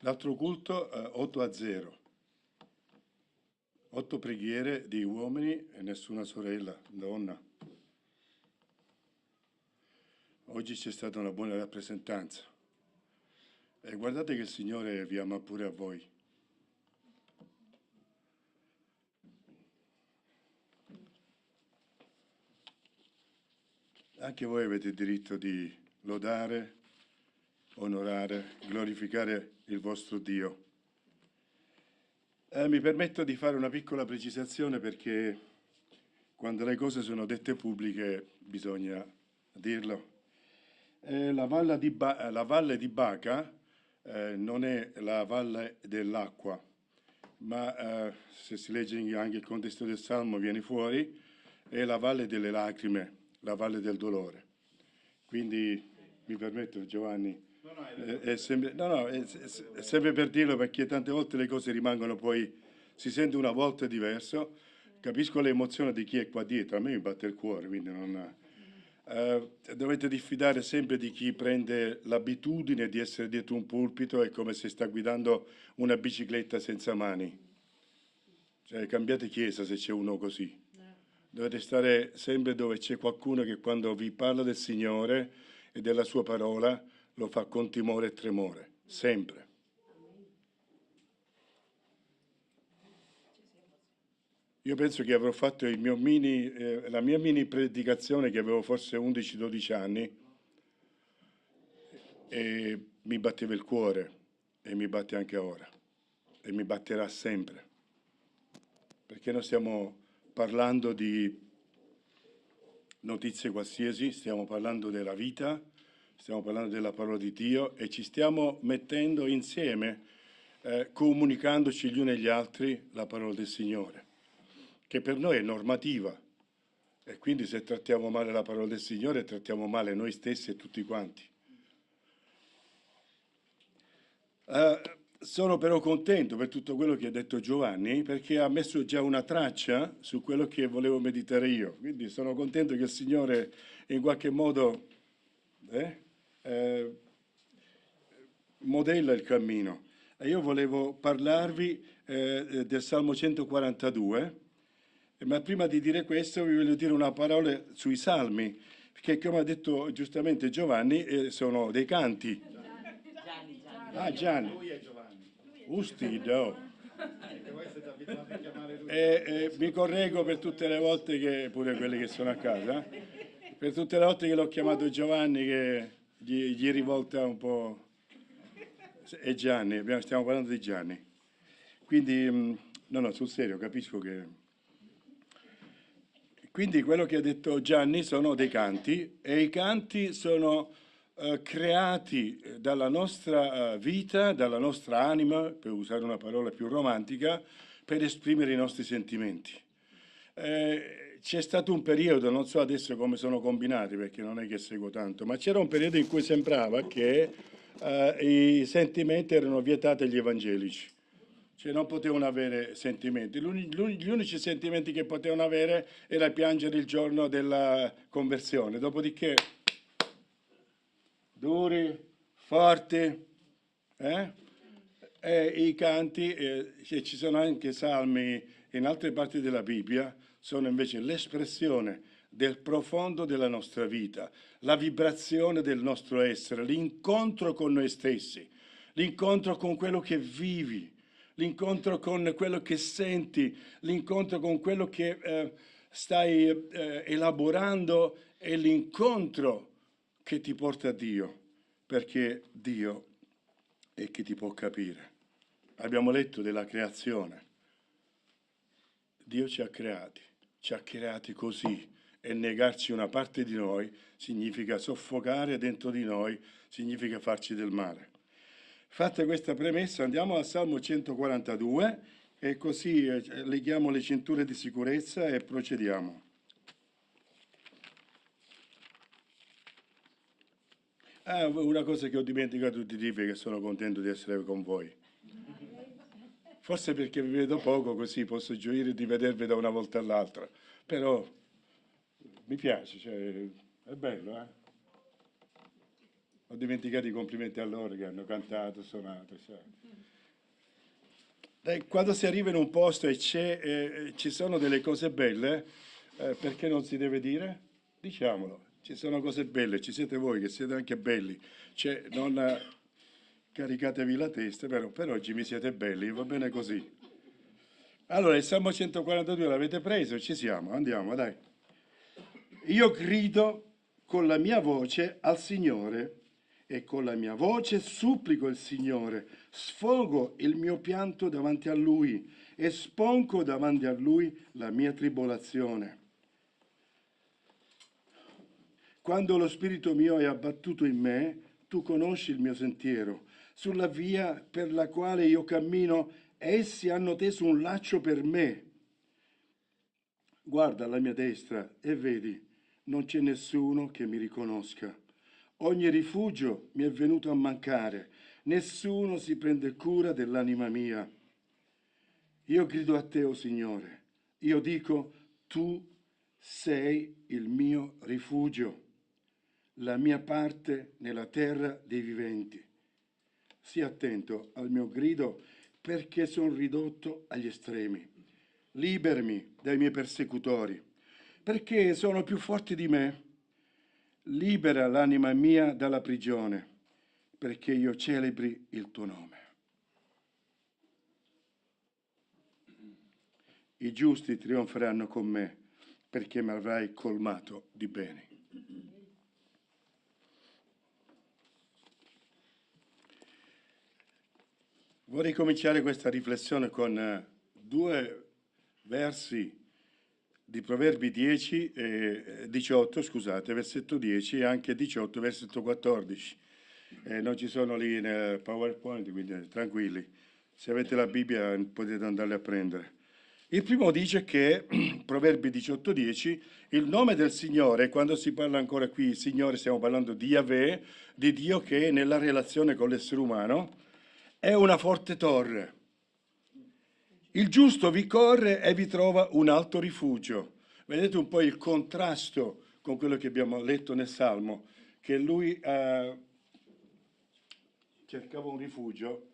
L'altro culto 8-0. 8 preghiere di uomini e nessuna sorella, donna. Oggi c'è stata una buona rappresentanza. E guardate che il Signore vi ama pure a voi. Anche voi avete il diritto di lodare, onorare, glorificare il vostro Dio. Mi permetto di fare una piccola precisazione perché quando le cose sono dette pubbliche bisogna dirlo. La valle di Baca non è la valle dell'acqua, ma se si legge anche il contesto del Salmo viene fuori, è la valle delle lacrime, la valle del dolore. Quindi mi permetto, Giovanni, è sempre per dirlo perché tante volte le cose rimangono poi, si sente una volta diverso. Capisco l'emozione di chi è qua dietro, a me mi batte il cuore, quindi non... dovete diffidare sempre di chi prende l'abitudine di essere dietro un pulpito, è come se sta guidando una bicicletta senza mani. Cioè, cambiate chiesa se c'è uno così. Dovete stare sempre dove c'è qualcuno che quando vi parla del Signore e della sua parola lo fa con timore e tremore, sempre. Io penso che avrò fatto la mia mini predicazione che avevo forse 11-12 anni e mi batteva il cuore e mi batte anche ora e mi batterà sempre. Perché noi stiamo parlando di notizie qualsiasi, stiamo parlando della vita, stiamo parlando della parola di Dio e ci stiamo mettendo insieme, comunicandoci gli uni agli altri la parola del Signore, che per noi è normativa. E quindi se trattiamo male la parola del Signore, trattiamo male noi stessi e tutti quanti. Sono però contento per tutto quello che ha detto Giovanni, perché ha messo già una traccia su quello che volevo meditare io. Quindi sono contento che il Signore in qualche modo modella il cammino. E io volevo parlarvi del Salmo 142, ma prima di dire questo vi voglio dire una parola sui Salmi, perché come ha detto giustamente Giovanni, sono dei canti. Ah, Gianni. Lui è Giovanni. Ustido. Perché voi siete abituati a chiamare lui. Mi correggo per tutte le volte che, pure quelli che sono a casa, per tutte le volte che l'ho chiamato Giovanni, che gli rivolta un po'. È Gianni, stiamo parlando di Gianni. Quindi, no, sul serio, capisco che... Quindi quello che ha detto Gianni sono dei canti, e i canti sono creati dalla nostra vita, dalla nostra anima, per usare una parola più romantica, per esprimere i nostri sentimenti. C'è stato un periodo, non so adesso come sono combinati perché non è che seguo tanto, ma c'era un periodo in cui sembrava che i sentimenti erano vietati agli evangelici. Cioè non potevano avere sentimenti. Gli unici sentimenti che potevano avere era piangere il giorno della conversione. Dopodiché, duri, forti, e i canti, ci sono anche salmi in altre parti della Bibbia, sono invece l'espressione del profondo della nostra vita, la vibrazione del nostro essere, l'incontro con noi stessi, l'incontro con quello che vivi, l'incontro con quello che senti, l'incontro con quello che stai elaborando e l'incontro che ti porta a Dio, perché Dio è chi ti può capire. Abbiamo letto della creazione. Dio ci ha creati così, e negarci una parte di noi significa soffocare dentro di noi, significa farci del male. Fatta questa premessa, andiamo al Salmo 142 e così leghiamo le cinture di sicurezza e procediamo. Una cosa che ho dimenticato di dirvi, che sono contento di essere con voi. Forse perché vi vedo poco, così posso gioire di vedervi da una volta all'altra, però mi piace, cioè, è bello, Ho dimenticato i complimenti a loro che hanno cantato, suonato. Quando si arriva in un posto e ci sono delle cose belle, perché non si deve dire? Diciamolo. Ci sono cose belle, ci siete voi che siete anche belli. Cioè, non caricatevi la testa, però per oggi mi siete belli, va bene così. Allora, il Salmo 142 l'avete preso? Ci siamo, andiamo, dai. Io grido con la mia voce al Signore e con la mia voce supplico il Signore, sfogo il mio pianto davanti a Lui, espongo davanti a Lui la mia tribolazione. Quando lo spirito mio è abbattuto in me, tu conosci il mio sentiero. Sulla via per la quale io cammino, essi hanno teso un laccio per me. Guarda alla mia destra e vedi, non c'è nessuno che mi riconosca. Ogni rifugio mi è venuto a mancare. Nessuno si prende cura dell'anima mia. Io grido a te, o Signore. Io dico, tu sei il mio rifugio, la mia parte nella terra dei viventi. Sii attento al mio grido, perché sono ridotto agli estremi. Liberami dai miei persecutori, perché sono più forti di me. Libera l'anima mia dalla prigione, perché io celebri il tuo nome. I giusti trionferanno con me, perché mi avrai colmato di beni. Vorrei cominciare questa riflessione con 2 versi di Proverbi 10 e 18, scusate, versetto 10 e anche 18, versetto 14. Non ci sono lì nel PowerPoint, quindi tranquilli. Se avete la Bibbia potete andarli a prendere. Il primo dice che, Proverbi 18:10, il nome del Signore, quando si parla ancora qui, Signore, stiamo parlando di Yahweh, di Dio che è nella relazione con l'essere umano, è una forte torre. Il giusto vi corre e vi trova un alto rifugio. Vedete un po' il contrasto con quello che abbiamo letto nel Salmo, che lui cercava un rifugio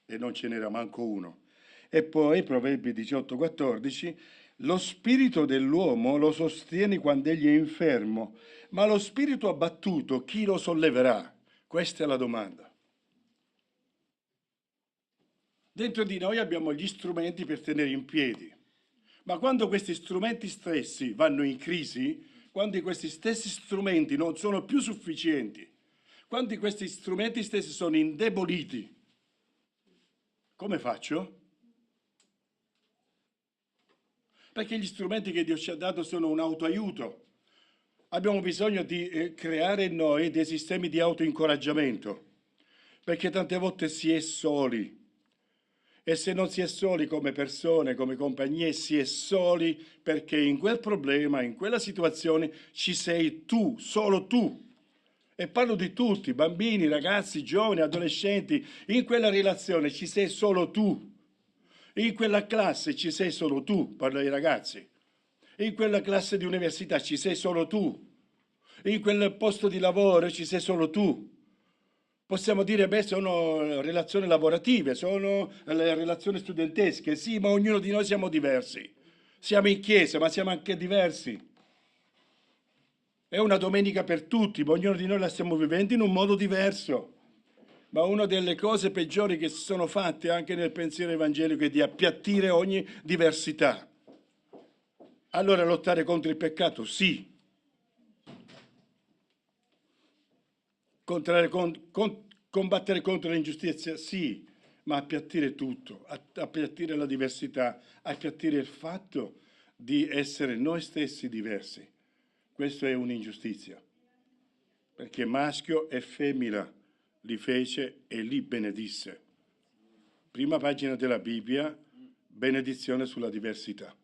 e non ce n'era manco uno. E poi, Proverbi 18:14, lo spirito dell'uomo lo sostiene quando egli è infermo, ma lo spirito abbattuto chi lo solleverà? Questa è la domanda. Dentro di noi abbiamo gli strumenti per tenere in piedi, ma quando questi strumenti stessi vanno in crisi, quando questi stessi strumenti non sono più sufficienti, quando questi strumenti stessi sono indeboliti, come faccio? Perché gli strumenti che Dio ci ha dato sono un autoaiuto. Abbiamo bisogno di creare in noi dei sistemi di autoincoraggiamento, perché tante volte si è soli. E se non si è soli come persone, come compagnie, si è soli perché in quel problema, in quella situazione ci sei tu, solo tu. E parlo di tutti, bambini, ragazzi, giovani, adolescenti, in quella relazione ci sei solo tu. In quella classe ci sei solo tu, parlo ai ragazzi. In quella classe di università ci sei solo tu. In quel posto di lavoro ci sei solo tu. Possiamo dire, beh, sono relazioni lavorative, sono le relazioni studentesche, sì, ma ognuno di noi siamo diversi. Siamo in chiesa, ma siamo anche diversi. È una domenica per tutti, ma ognuno di noi la stiamo vivendo in un modo diverso. Ma una delle cose peggiori che si sono fatte anche nel pensiero evangelico è di appiattire ogni diversità. Allora lottare contro il peccato, sì. Combattere contro l'ingiustizia, sì, ma appiattire tutto, appiattire la diversità, appiattire il fatto di essere noi stessi diversi. Questo è un'ingiustizia, perché maschio e femmina li fece e li benedisse. Prima pagina della Bibbia, benedizione sulla diversità.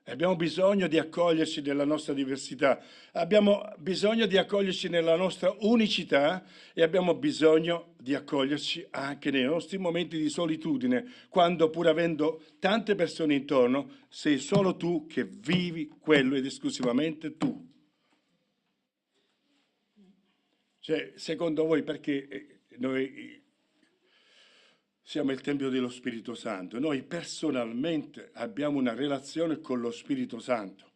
Abbiamo bisogno di accoglierci nella nostra diversità, abbiamo bisogno di accoglierci nella nostra unicità e abbiamo bisogno di accoglierci anche nei nostri momenti di solitudine, quando pur avendo tante persone intorno, sei solo tu che vivi quello ed esclusivamente tu. Cioè, secondo voi perché noi siamo il Tempio dello Spirito Santo? Noi personalmente abbiamo una relazione con lo Spirito Santo.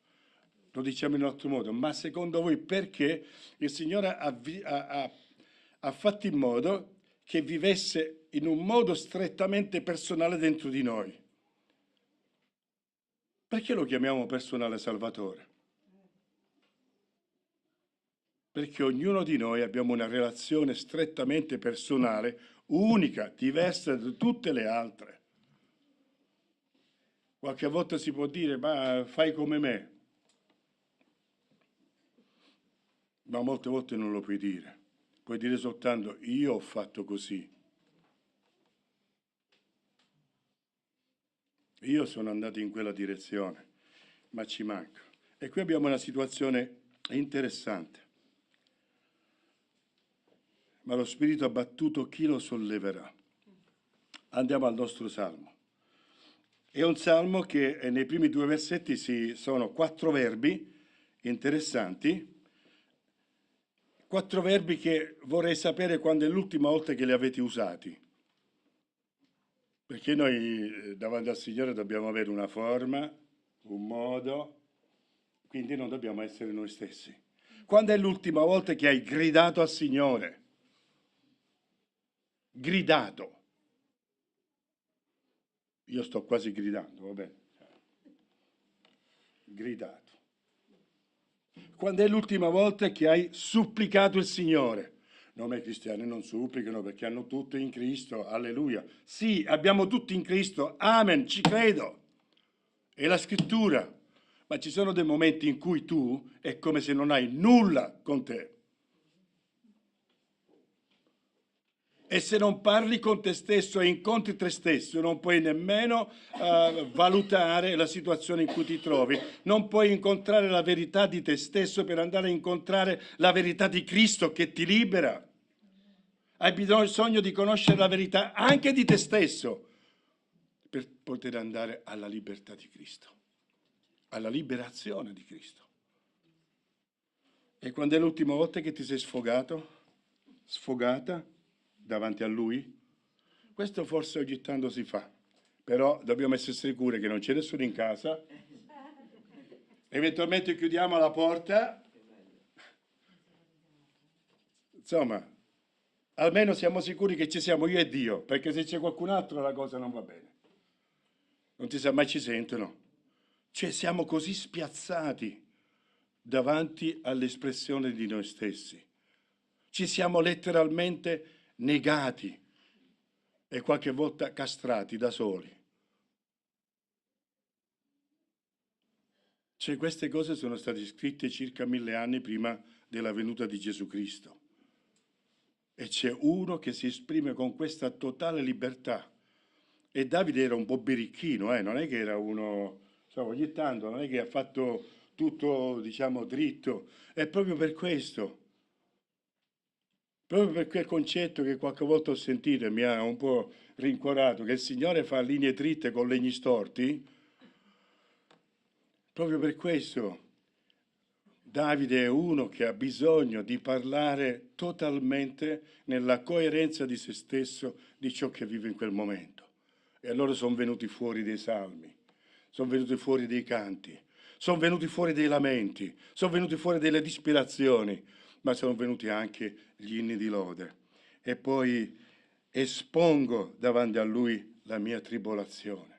lo diciamo in un altro modo, ma secondo voi perché il Signore ha fatto in modo che vivesse in un modo strettamente personale dentro di noi? Perché lo chiamiamo personale Salvatore? Perché ognuno di noi abbiamo una relazione strettamente personale, unica, diversa da tutte le altre. Qualche volta si può dire, ma fai come me. Ma molte volte non lo puoi dire. Puoi dire soltanto, io ho fatto così. Io sono andato in quella direzione, ma ci manco. E qui abbiamo una situazione interessante. Ma lo spirito abbattuto chi lo solleverà? Andiamo al nostro salmo. È un salmo che nei primi 2 versetti sono 4 verbi interessanti, 4 verbi che vorrei sapere quando è l'ultima volta che li avete usati. Perché noi davanti al Signore dobbiamo avere una forma, un modo, quindi non dobbiamo essere noi stessi. Quando è l'ultima volta che hai gridato al Signore? Gridato. Io sto quasi gridando, va bene. Gridato. Quando è l'ultima volta che hai supplicato il Signore? No, ma i cristiani non supplicano perché hanno tutto in Cristo, alleluia. Sì, abbiamo tutto in Cristo, amen, ci credo. È la scrittura. Ma ci sono dei momenti in cui tu è come se non hai nulla con te. E se non parli con te stesso e incontri te stesso, non puoi nemmeno valutare la situazione in cui ti trovi. Non puoi incontrare la verità di te stesso per andare a incontrare la verità di Cristo che ti libera. Hai bisogno di conoscere la verità anche di te stesso per poter andare alla libertà di Cristo, alla liberazione di Cristo. E quando è l'ultima volta che ti sei sfogato, sfogata davanti a Lui? Questo forse ogni tanto si fa, però dobbiamo essere sicuri che non c'è nessuno in casa. Eventualmente chiudiamo la porta. Insomma, almeno siamo sicuri che ci siamo io e Dio, perché se c'è qualcun altro la cosa non va bene. Non ti sa mai ci sentono. Cioè siamo così spiazzati davanti all'espressione di noi stessi. Ci siamo letteralmente negati e qualche volta castrati da soli. Cioè queste cose sono state scritte circa 1000 anni prima della venuta di Gesù Cristo. E c'è uno che si esprime con questa totale libertà. E Davide era un po' birichino, non è che era uno, ogni tanto, non è che ha fatto tutto, diciamo, dritto. È proprio per questo, proprio per quel concetto che qualche volta ho sentito e mi ha un po' rincuorato, che il Signore fa linee dritte con legni storti. Proprio per questo Davide è uno che ha bisogno di parlare totalmente nella coerenza di se stesso, di ciò che vive in quel momento. E allora sono venuti fuori dei salmi, sono venuti fuori dei canti, sono venuti fuori dei lamenti, sono venuti fuori delle disperazioni, ma sono venuti anche gli inni di lode. E poi espongo davanti a Lui la mia tribolazione.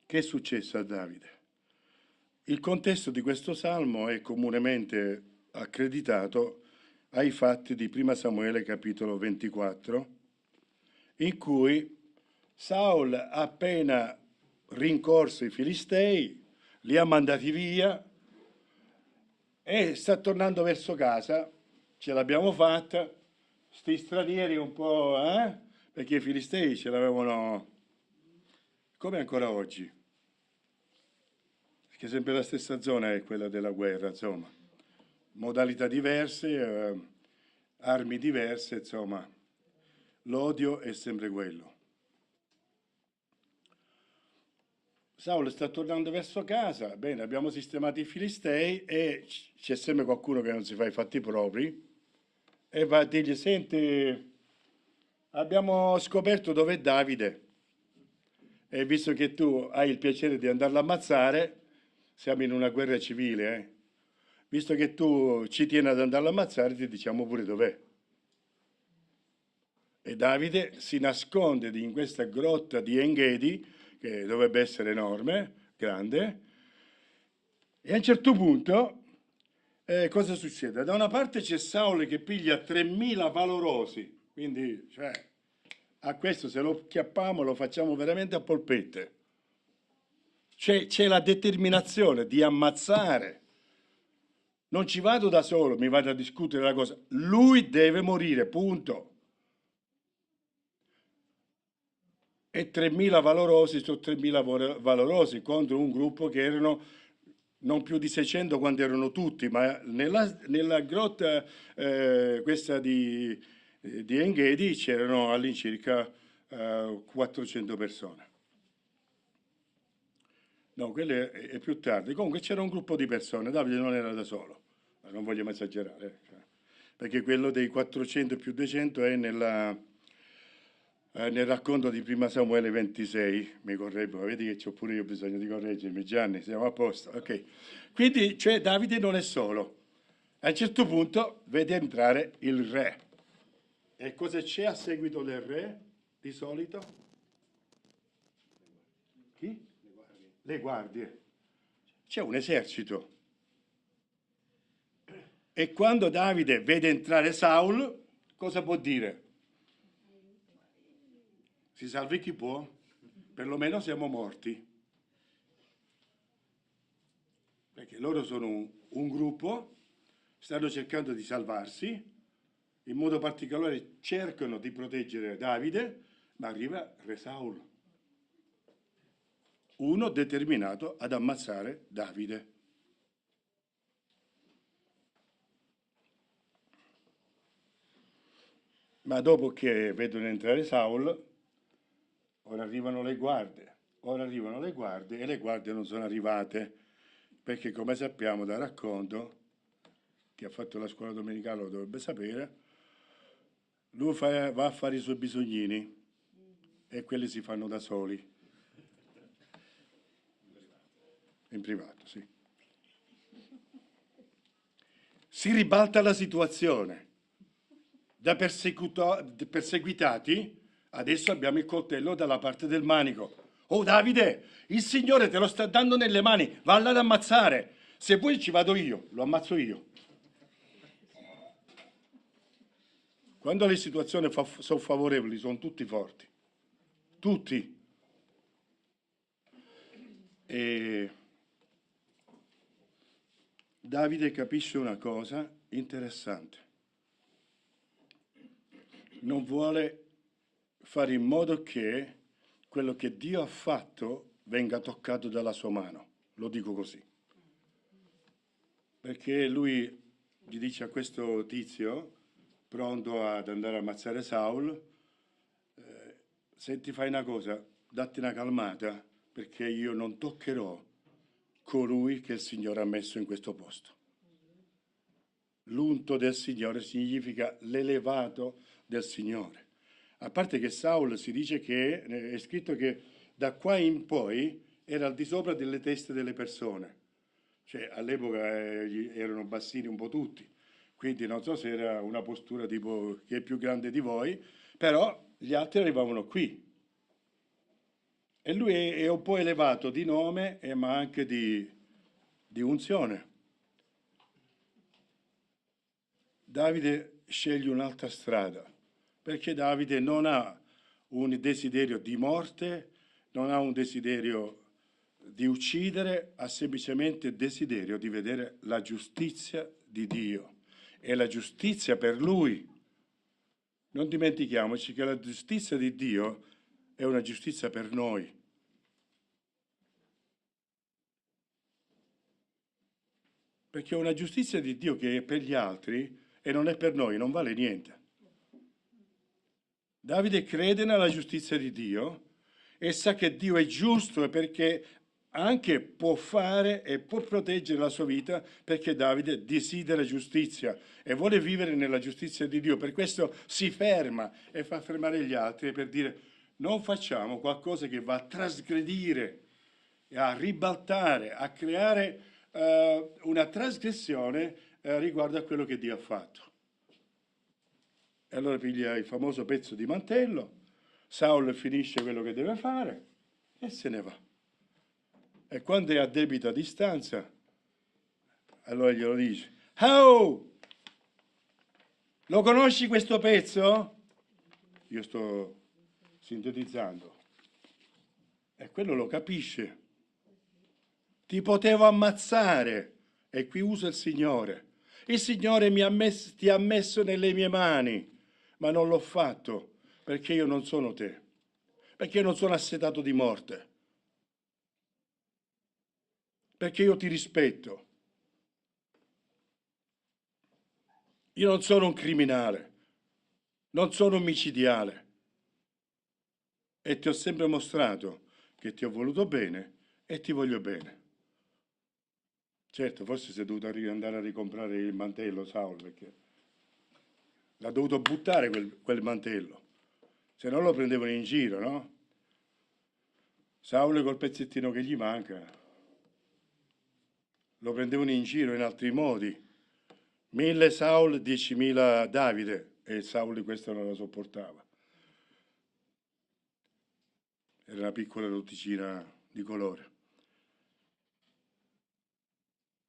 Che è successo a Davide? Il contesto di questo salmo è comunemente accreditato ai fatti di 1 Samuele capitolo 24, in cui Saul ha appena rincorso i Filistei, li ha mandati via e sta tornando verso casa. Ce l'abbiamo fatta, sti stranieri un po', perché i Filistei ce l'avevano come ancora oggi. Perché sempre la stessa zona è quella della guerra, insomma. Modalità diverse, armi diverse, insomma. L'odio è sempre quello. Saulo sta tornando verso casa, bene, abbiamo sistemato i Filistei e c'è sempre qualcuno che non si fa i fatti propri e va a dirgli, senti, abbiamo scoperto dov'è Davide. E visto che tu hai il piacere di andarlo a ammazzare, siamo in una guerra civile, eh? Visto che tu ci tieni ad andarlo a ammazzare, ti diciamo pure dov'è. E Davide si nasconde in questa grotta di Enghedi, che dovrebbe essere enorme, grande, e a un certo punto cosa succede? Da una parte c'è Saul che piglia 3.000 valorosi, quindi cioè, a questo se lo chiappiamo lo facciamo veramente a polpette. C'è la determinazione di ammazzare. Non ci vado da solo, mi vado a discutere la cosa. Lui deve morire, punto. E 3.000 valorosi su 3.000 valorosi contro un gruppo che erano non più di 600 quando erano tutti, ma nella grotta questa di Enghedi c'erano all'incirca 400 persone. No, quello è più tardi. Comunque c'era un gruppo di persone, Davide non era da solo, non vogliamo esagerare, perché quello dei 400 più 200 è nel racconto di Prima Samuele 26, mi correggo, vedi che c'ho pure io bisogno di correggermi, Gianni, siamo a posto, ok. Quindi, cioè, Davide non è solo. A un certo punto vede entrare il re. E cosa c'è a seguito del re, di solito? Chi? Le guardie. C'è un esercito. E quando Davide vede entrare Saul, cosa può dire? Si salvi chi può, perlomeno siamo morti. Perché loro sono un gruppo, stanno cercando di salvarsi, in modo particolare cercano di proteggere Davide, ma arriva Re Saul, uno determinato ad ammazzare Davide. Ma dopo che vedono entrare Saul, ora arrivano le guardie e le guardie non sono arrivate, perché come sappiamo dal racconto, chi ha fatto la scuola domenicale lo dovrebbe sapere, lui va a fare i suoi bisognini e quelli si fanno da soli. In privato, sì. Si ribalta la situazione. Da perseguitati, adesso abbiamo il coltello dalla parte del manico. Oh Davide, il Signore te lo sta dando nelle mani, valla ad ammazzare. Se vuoi ci vado io, lo ammazzo io. Quando le situazioni sono favorevoli, sono tutti forti. Tutti. E Davide capisce una cosa interessante. Non vuole fare in modo che quello che Dio ha fatto venga toccato dalla sua mano. Lo dico così. Perché lui gli dice a questo tizio, pronto ad andare a ammazzare Saul, se ti fai una cosa, datti una calmata, perché io non toccherò colui che il Signore ha messo in questo posto. L'unto del Signore significa l'elevato del Signore. A parte che Saul si dice che, è scritto che da qua in poi era al di sopra delle teste delle persone. Cioè all'epoca erano bassini un po' tutti, quindi non so se era una postura tipo che è più grande di voi, però gli altri arrivavano qui. E lui è un po' elevato di nome, ma anche di unzione. Davide sceglie un'altra strada, perché Davide non ha un desiderio di morte, non ha un desiderio di uccidere, ha semplicemente il desiderio di vedere la giustizia di Dio. E la giustizia per lui. Non dimentichiamoci che la giustizia di Dio è una giustizia per noi. Perché è una giustizia di Dio che è per gli altri e non è per noi, non vale niente. Davide crede nella giustizia di Dio e sa che Dio è giusto perché anche può fare e può proteggere la sua vita, perché Davide desidera giustizia e vuole vivere nella giustizia di Dio. Per questo si ferma e fa fermare gli altri per dire: non facciamo qualcosa che va a trasgredire, a ribaltare, a creare una trasgressione riguardo a quello che Dio ha fatto. E allora piglia il famoso pezzo di mantello, Saul finisce quello che deve fare e se ne va. E quando è a debita distanza, allora glielo dice: oh, lo conosci questo pezzo? Io sto sintetizzando. E quello lo capisce. Ti potevo ammazzare. E qui usa il Signore. Il Signore ti ha messo nelle mie mani, ma non l'ho fatto perché io non sono te, perché io non sono assetato di morte, perché io ti rispetto. Io non sono un criminale, non sono un micidiale e ti ho sempre mostrato che ti ho voluto bene e ti voglio bene. Certo, forse si è dovuto andare a ricomprare il mantello Saul, perché l'ha dovuto buttare quel mantello, se no lo prendevano in giro, no? Saul col pezzettino che gli manca, lo prendevano in giro in altri modi. 1000 Saul, 10.000 Davide, e Saul questo non lo sopportava. Era una piccola noticina di colore.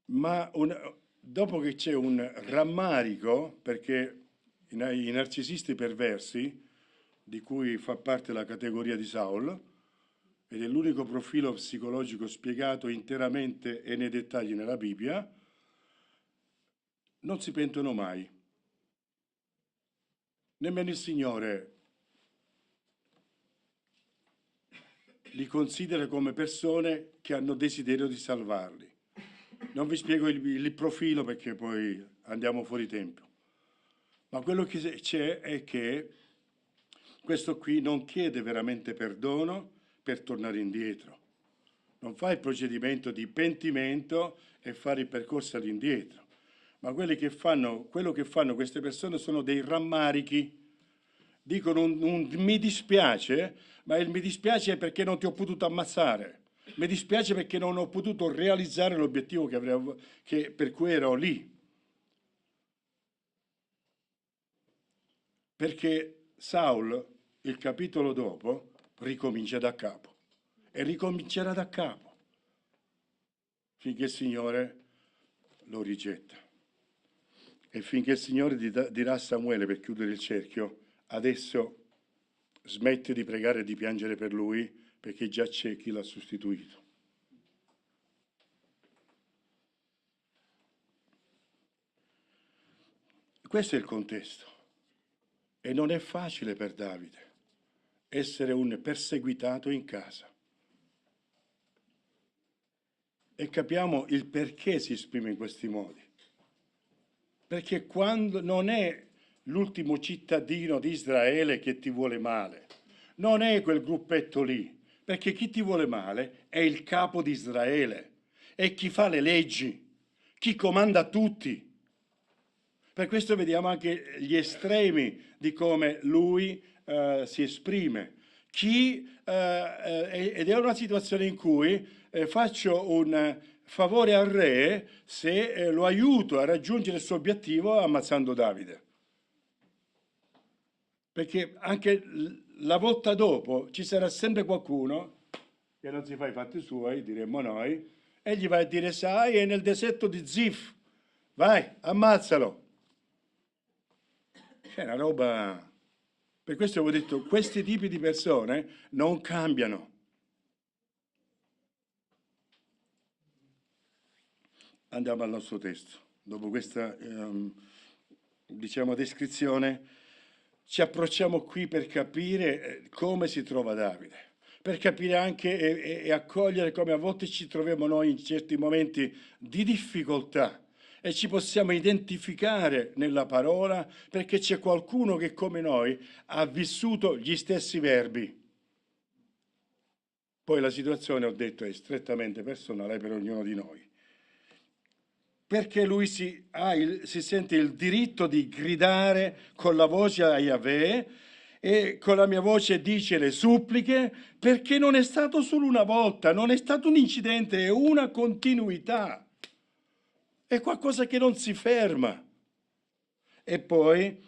Ma dopo che c'è un rammarico, perché i narcisisti perversi, di cui fa parte la categoria di Saul, ed è l'unico profilo psicologico spiegato interamente e nei dettagli nella Bibbia, non si pentono mai. Nemmeno il Signore li considera come persone che hanno desiderio di salvarli. Non vi spiego il profilo perché poi andiamo fuori tempo. Ma quello che c'è è che questo qui non chiede veramente perdono per tornare indietro. Non fa il procedimento di pentimento e fare il percorso all'indietro. Ma quello che fanno queste persone sono dei rammarichi. Dicono mi dispiace, ma il mi dispiace è perché non ti ho potuto ammazzare. Mi dispiace perché non ho potuto realizzare l'obiettivo per cui ero lì. Perché Saul, il capitolo dopo, ricomincia da capo. E ricomincerà da capo. Finché il Signore lo rigetta. E finché il Signore dirà a Samuele, per chiudere il cerchio: adesso smette di pregare e di piangere per lui, perché già c'è chi l'ha sostituito. Questo è il contesto. E non è facile per Davide essere un perseguitato in casa. E capiamo il perché si esprime in questi modi. Perché quando non è l'ultimo cittadino di Israele che ti vuole male, non è quel gruppetto lì, perché chi ti vuole male è il capo di Israele, è chi fa le leggi, chi comanda tutti. Per questo vediamo anche gli estremi di come lui si esprime. Ed è una situazione in cui faccio un favore al re se lo aiuto a raggiungere il suo obiettivo ammazzando Davide. Perché anche la volta dopo ci sarà sempre qualcuno che non si fa i fatti suoi, diremmo noi, e gli vai a dire: sai, è nel deserto di Zif, vai, ammazzalo. È una roba. Per questo avevo detto, questi tipi di persone non cambiano. Andiamo al nostro testo. Dopo questa descrizione, ci approcciamo qui per capire come si trova Davide, per capire anche e accogliere come a volte ci troviamo noi in certi momenti di difficoltà e ci possiamo identificare nella parola, perché c'è qualcuno che come noi ha vissuto gli stessi verbi. Poi la situazione, ho detto, è strettamente personale per ognuno di noi. Perché lui si sente il diritto di gridare con la voce a Yahweh e con la mia voce dice le suppliche, perché non è stato solo una volta, non è stato un incidente, è una continuità. È qualcosa che non si ferma. E poi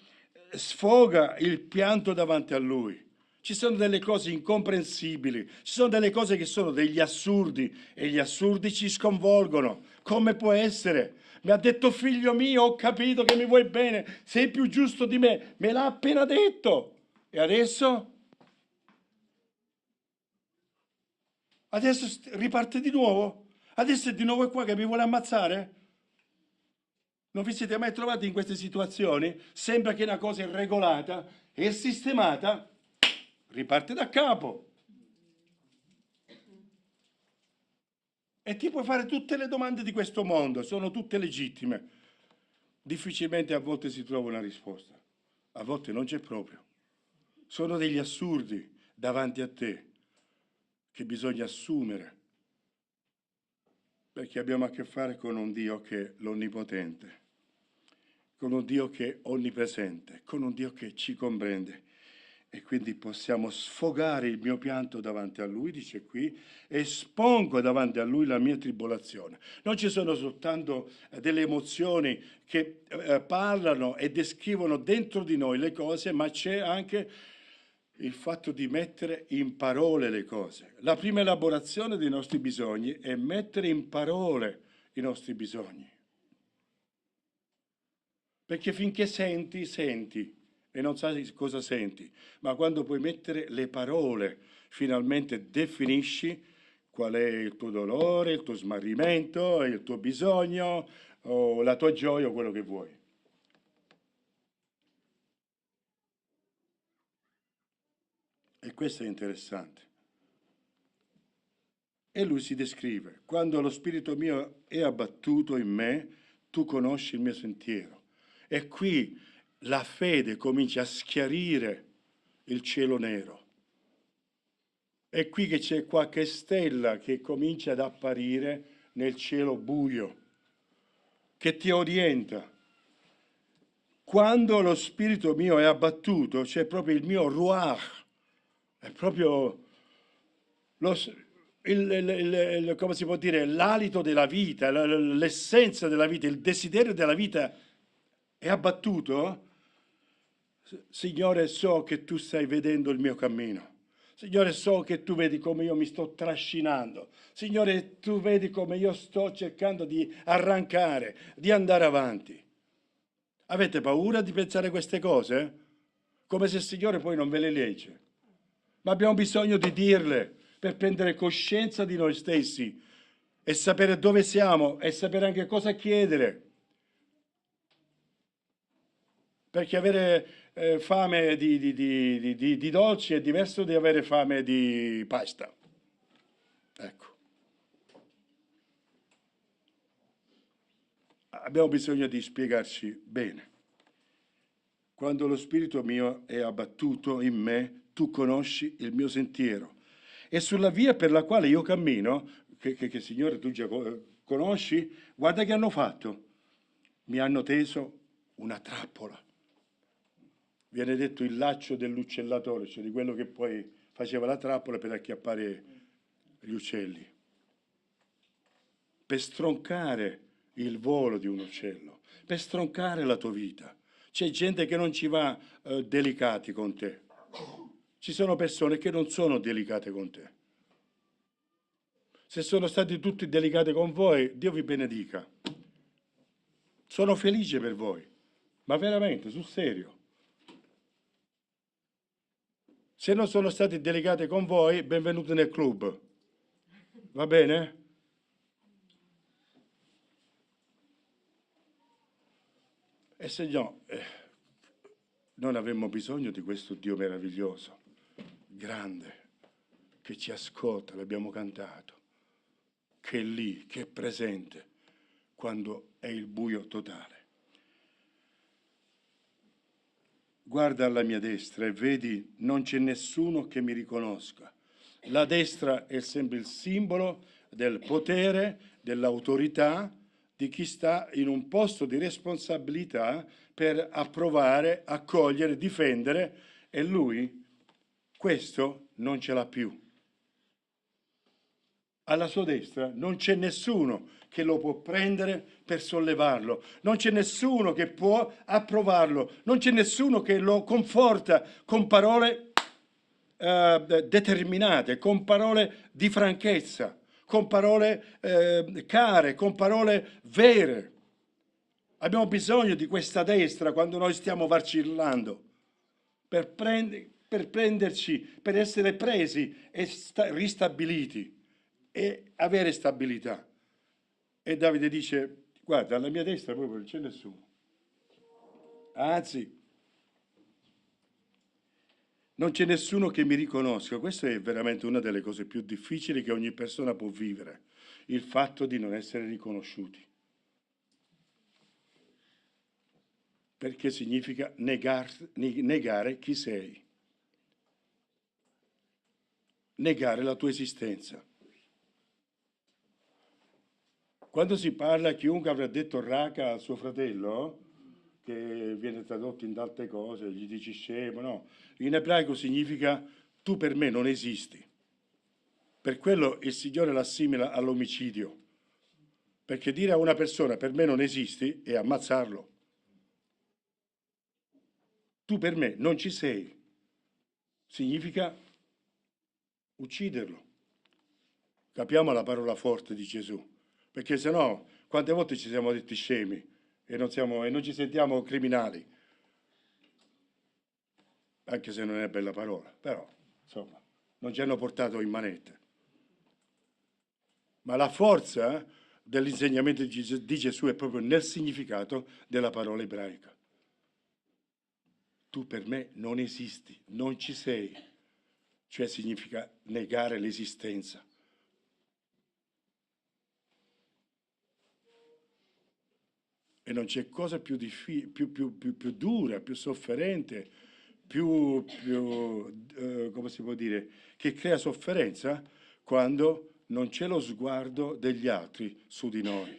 sfoga il pianto davanti a lui. Ci sono delle cose incomprensibili, ci sono delle cose che sono degli assurdi e gli assurdi ci sconvolgono. Come può essere? Mi ha detto figlio mio, ho capito che mi vuoi bene, sei più giusto di me l'ha appena detto. E adesso? Adesso riparte di nuovo? Adesso è di nuovo qua che mi vuole ammazzare? Non vi siete mai trovati in queste situazioni? Sembra che una cosa è regolata, è sistemata, riparte da capo. E ti puoi fare tutte le domande di questo mondo, sono tutte legittime. Difficilmente a volte si trova una risposta, a volte non c'è proprio. Sono degli assurdi davanti a te che bisogna assumere, perché abbiamo a che fare con un Dio che è l'Onnipotente, con un Dio che è onnipresente, con un Dio che ci comprende. E quindi possiamo sfogare il mio pianto davanti a Lui, dice qui, e espongo davanti a Lui la mia tribolazione. Non ci sono soltanto delle emozioni che parlano e descrivono dentro di noi le cose, ma c'è anche il fatto di mettere in parole le cose. La prima elaborazione dei nostri bisogni è mettere in parole i nostri bisogni. Perché finché senti, senti. E non sai cosa senti, ma quando puoi mettere le parole, finalmente definisci qual è il tuo dolore, il tuo smarrimento, il tuo bisogno, o la tua gioia, o quello che vuoi. E questo è interessante. E lui si descrive: quando lo spirito mio è abbattuto in me, tu conosci il mio sentiero. E qui la fede comincia a schiarire il cielo nero. È qui che c'è qualche stella che comincia ad apparire nel cielo buio, che ti orienta. Quando lo spirito mio è abbattuto, c'è proprio il mio ruach, è proprio come si può dire, l'alito della vita, l'essenza della vita, il desiderio della vita è abbattuto. Signore, so che tu stai vedendo il mio cammino. Signore, so che tu vedi come io mi sto trascinando. Signore, tu vedi come io sto cercando di arrancare, di andare avanti. Avete paura di pensare queste cose? Come se il Signore poi non ve le legge. Ma abbiamo bisogno di dirle per prendere coscienza di noi stessi e sapere dove siamo e sapere anche cosa chiedere. Perché avere fame di dolci è diverso di avere fame di pasta. Ecco. Abbiamo bisogno di spiegarci bene. Quando lo spirito mio è abbattuto in me, tu conosci il mio sentiero. E sulla via per la quale io cammino, che Signore tu già conosci, guarda che hanno fatto. Mi hanno teso una trappola. Viene detto il laccio dell'uccellatore, cioè di quello che poi faceva la trappola per acchiappare gli uccelli, per stroncare il volo di un uccello, per stroncare la tua vita. C'è gente che non ci va delicati con te. Ci sono persone che non sono delicate con te. Se sono stati tutti delicati con voi, Dio vi benedica. Sono felice per voi, ma veramente, sul serio. Se non sono stati delicati con voi, benvenuti nel club. Va bene? E se no, non avremmo bisogno di questo Dio meraviglioso, grande, che ci ascolta, l'abbiamo cantato, che è lì, che è presente quando è il buio totale. Guarda alla mia destra e vedi, non c'è nessuno che mi riconosca. La destra è sempre il simbolo del potere, dell'autorità, di chi sta in un posto di responsabilità per approvare, accogliere, difendere, e lui questo non ce l'ha più. Alla sua destra non c'è nessuno che lo può prendere per sollevarlo, non c'è nessuno che può approvarlo, non c'è nessuno che lo conforta con parole determinate, con parole di franchezza, con parole care, con parole vere. Abbiamo bisogno di questa destra quando noi stiamo vacillando, per prenderci, per essere presi e ristabiliti e avere stabilità. E Davide dice: guarda, alla mia destra proprio non c'è nessuno. Anzi, non c'è nessuno che mi riconosca. Questa è veramente una delle cose più difficili che ogni persona può vivere, il fatto di non essere riconosciuti. Perché significa negare chi sei, negare la tua esistenza. Quando si parla, chiunque avrà detto raca al suo fratello, che viene tradotto in tante cose, gli dici scemo, no. In ebraico significa tu per me non esisti. Per quello il Signore l'assimila all'omicidio. Perché dire a una persona per me non esisti è ammazzarlo. Tu per me non ci sei. Significa ucciderlo. Capiamo la parola forte di Gesù. Perché se no, quante volte ci siamo detti scemi e non ci sentiamo criminali, anche se non è bella parola, però insomma non ci hanno portato in manette. Ma la forza dell'insegnamento di Gesù è proprio nel significato della parola ebraica. Tu per me non esisti, non ci sei, cioè significa negare l'esistenza. E non c'è cosa più dura, più sofferente, come si può dire, che crea sofferenza quando non c'è lo sguardo degli altri su di noi.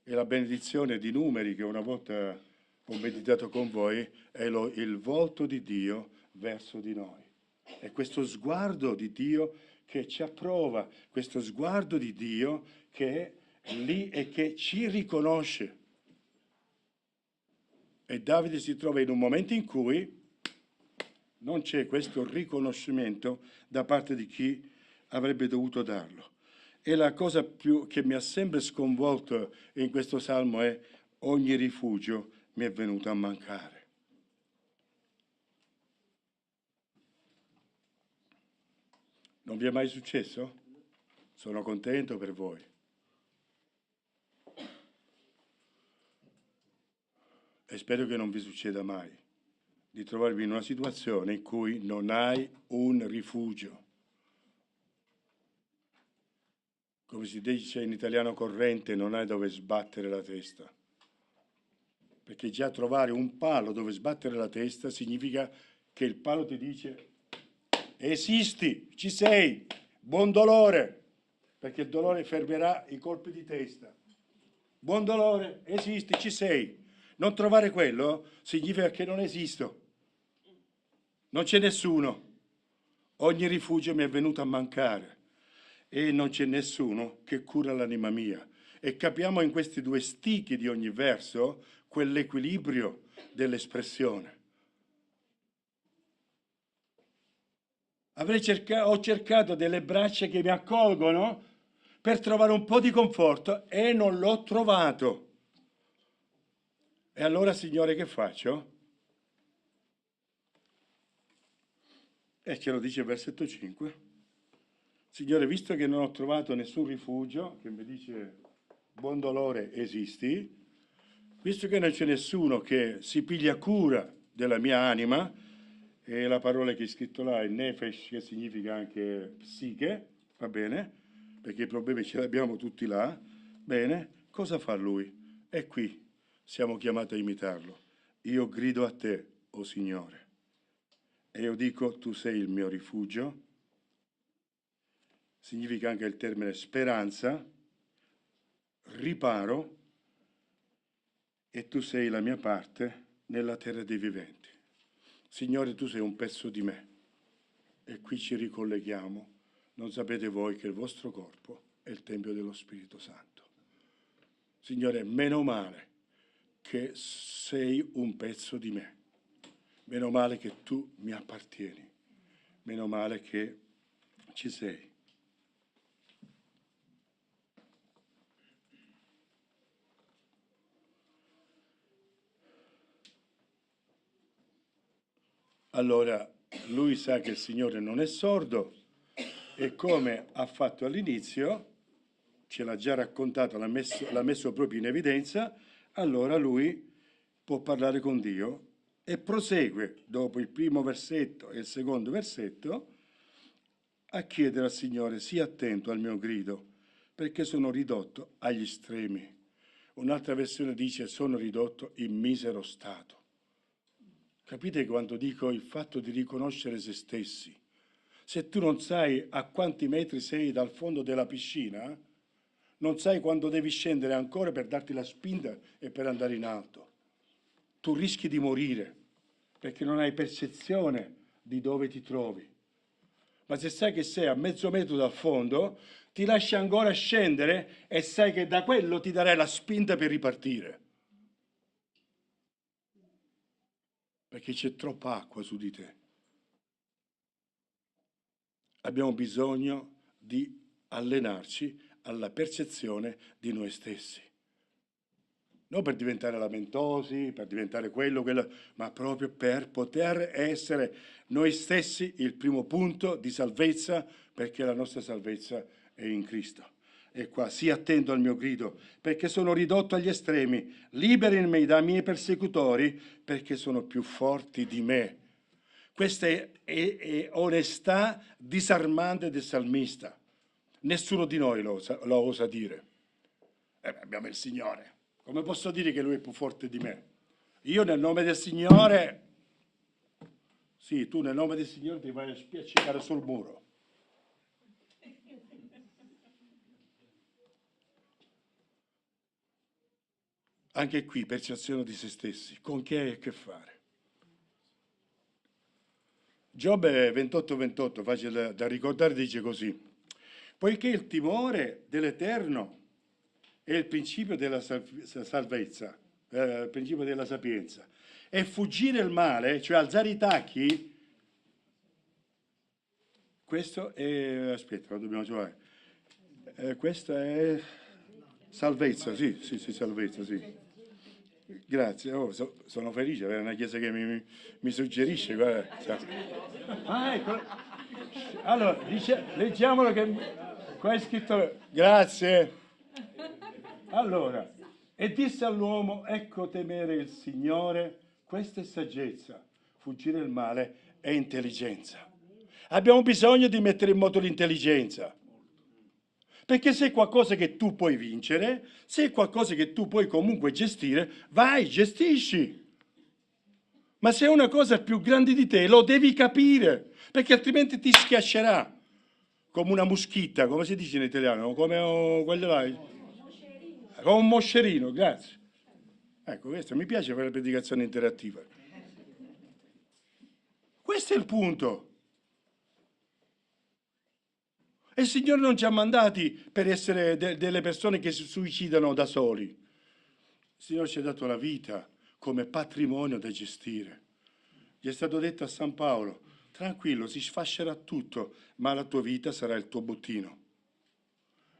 E la benedizione di Numeri che una volta ho meditato con voi è il volto di Dio verso di noi. È questo sguardo di Dio che ci approva, questo sguardo di Dio che è lì e che ci riconosce. E Davide si trova in un momento in cui non c'è questo riconoscimento da parte di chi avrebbe dovuto darlo. E la cosa più che mi ha sempre sconvolto in questo salmo è: ogni rifugio mi è venuto a mancare. Non vi è mai successo? Sono contento per voi. E spero che non vi succeda mai di trovarvi in una situazione in cui non hai un rifugio. Come si dice in italiano corrente, non hai dove sbattere la testa. Perché già trovare un palo dove sbattere la testa significa che il palo ti dice: esisti, ci sei, buon dolore, perché il dolore fermerà i colpi di testa. Buon dolore, esisti, ci sei. Non trovare quello significa che non esisto. Non c'è nessuno. Ogni rifugio mi è venuto a mancare e non c'è nessuno che cura l'anima mia. E capiamo in questi due stichi di ogni verso quell'equilibrio dell'espressione. Ho cercato delle braccia che mi accolgono per trovare un po' di conforto e non l'ho trovato. E allora, Signore, che faccio? E ce lo dice il versetto 5. Signore, visto che non ho trovato nessun rifugio, che mi dice buon dolore esisti, visto che non c'è nessuno che si piglia cura della mia anima, e la parola che è scritto là è nefesh, che significa anche psiche, va bene? Perché i problemi ce li abbiamo tutti là. Bene, cosa fa lui? È qui. Siamo chiamati a imitarlo. Io grido a te, o Signore, e io dico tu sei il mio rifugio, significa anche il termine speranza, riparo, e tu sei la mia parte nella terra dei viventi. Signore, tu sei un pezzo di me, e qui ci ricolleghiamo. Non sapete voi che il vostro corpo è il Tempio dello Spirito Santo. Signore, meno male che sei un pezzo di me, meno male che tu mi appartieni, meno male che ci sei. Allora, lui sa che il Signore non è sordo e come ha fatto all'inizio, ce l'ha già raccontato, l'ha messo proprio in evidenza, allora lui può parlare con Dio e prosegue, dopo il primo versetto e il secondo versetto, a chiedere al Signore: sii attento al mio grido, perché sono ridotto agli estremi. Un'altra versione dice: sono ridotto in misero stato. Capite quando dico il fatto di riconoscere se stessi? Se tu non sai a quanti metri sei dal fondo della piscina, non sai quando devi scendere ancora per darti la spinta e per andare in alto. Tu rischi di morire perché non hai percezione di dove ti trovi. Ma se sai che sei a mezzo metro dal fondo, ti lasci ancora scendere e sai che da quello ti darai la spinta per ripartire. Perché c'è troppa acqua su di te. Abbiamo bisogno di allenarci alla percezione di noi stessi. Non per diventare lamentosi, per diventare quello, ma proprio per poter essere noi stessi il primo punto di salvezza, perché la nostra salvezza è in Cristo. E qua, sii attento al mio grido, perché sono ridotto agli estremi, liberami dai miei persecutori, perché sono più forti di me. Questa è onestà disarmante del salmista. Nessuno di noi lo osa dire. Abbiamo il Signore. Come posso dire che Lui è più forte di me? Io nel nome del Signore... Sì, tu nel nome del Signore ti vai a spiaccicare sul muro. Anche qui, percezione di se stessi. Con chi hai a che fare? Giobbe 28:28, facile da ricordare, dice così: poiché il timore dell'Eterno è il principio della salvezza, il principio della sapienza, e fuggire il male, cioè alzare i tacchi, questo è, aspetta, lo dobbiamo trovare, questo è salvezza, sì, salvezza, sì. Grazie, sono felice di avere una chiesa che mi suggerisce. Guarda. Ah, ecco. Allora, leggiamolo che qua è scritto. Grazie. Allora, e disse all'uomo: ecco temere il Signore, questa è saggezza, fuggire il male è intelligenza. Abbiamo bisogno di mettere in moto l'intelligenza. Perché se è qualcosa che tu puoi vincere, se è qualcosa che tu puoi comunque gestire, vai, gestisci. Ma se è una cosa più grande di te, lo devi capire, perché altrimenti ti schiaccerà. Come una muschitta, come si dice in italiano? Come quello là. Come un moscerino, grazie. Ecco, questo mi piace fare la predicazione interattiva. Questo è il punto. E il Signore non ci ha mandati per essere delle persone che si suicidano da soli. Il Signore ci ha dato la vita come patrimonio da gestire. Gli è stato detto a San Paolo: tranquillo, si sfascerà tutto, ma la tua vita sarà il tuo bottino.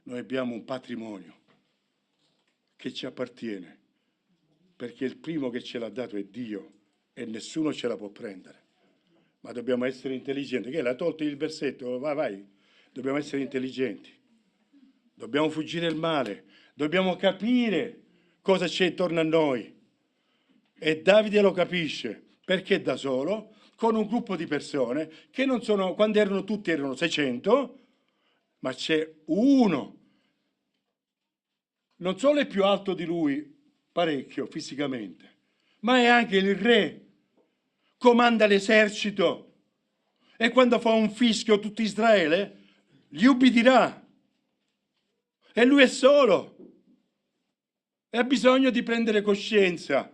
Noi abbiamo un patrimonio che ci appartiene, perché il primo che ce l'ha dato è Dio e nessuno ce la può prendere. Ma dobbiamo essere intelligenti. Che l'ha tolto il versetto? Vai. Dobbiamo essere intelligenti, dobbiamo fuggire il male, dobbiamo capire cosa c'è intorno a noi. E Davide lo capisce, perché da solo, con un gruppo di persone che non sono, quando erano tutti erano 600, ma c'è uno, non solo è più alto di lui, parecchio fisicamente, ma è anche il re, comanda l'esercito. E quando fa un fischio tutto Israele gli ubbidirà. E lui è solo. E ha bisogno di prendere coscienza,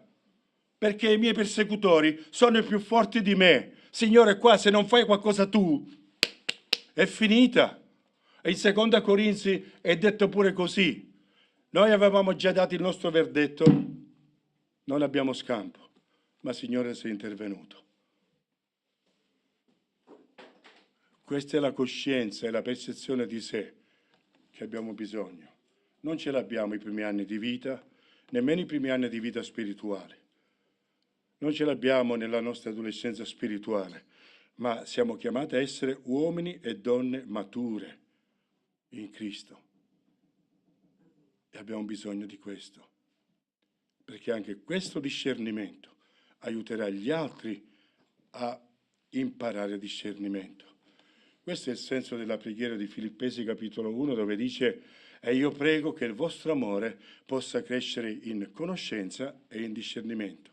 perché i miei persecutori sono più forti di me. Signore, qua se non fai qualcosa tu, è finita. E in seconda Corinzi è detto pure così. Noi avevamo già dato il nostro verdetto, non abbiamo scampo, ma Signore sei intervenuto. Questa è la coscienza e la percezione di sé che abbiamo bisogno. Non ce l'abbiamo i primi anni di vita, nemmeno i primi anni di vita spirituale. Non ce l'abbiamo nella nostra adolescenza spirituale, ma siamo chiamati a essere uomini e donne mature in Cristo. E abbiamo bisogno di questo, perché anche questo discernimento aiuterà gli altri a imparare discernimento. Questo è il senso della preghiera di Filippesi capitolo 1, dove dice: e io prego che il vostro amore possa crescere in conoscenza e in discernimento.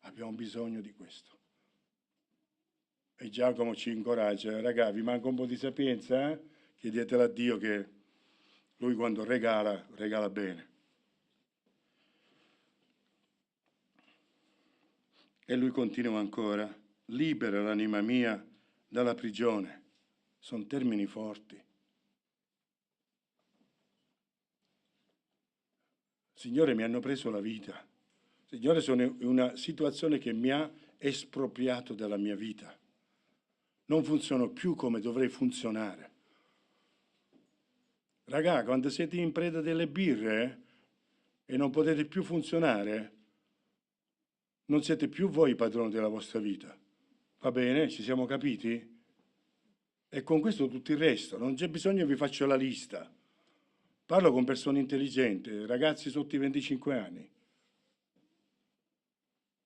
Abbiamo bisogno di questo. E Giacomo ci incoraggia: ragazzi, vi manca un po' di sapienza? Chiedetela a Dio, che Lui quando regala, regala bene. E Lui continua ancora: libera l'anima mia dalla prigione. Sono termini forti. Signore, mi hanno preso la vita. Signore, sono in una situazione che mi ha espropriato della mia vita. Non funziono più come dovrei funzionare. Ragà, quando siete in preda delle birre e non potete più funzionare, non siete più voi i padroni della vostra vita. Va bene? Ci siamo capiti? E con questo tutto il resto. Non c'è bisogno che vi faccio la lista. Parlo con persone intelligenti, ragazzi sotto i 25 anni.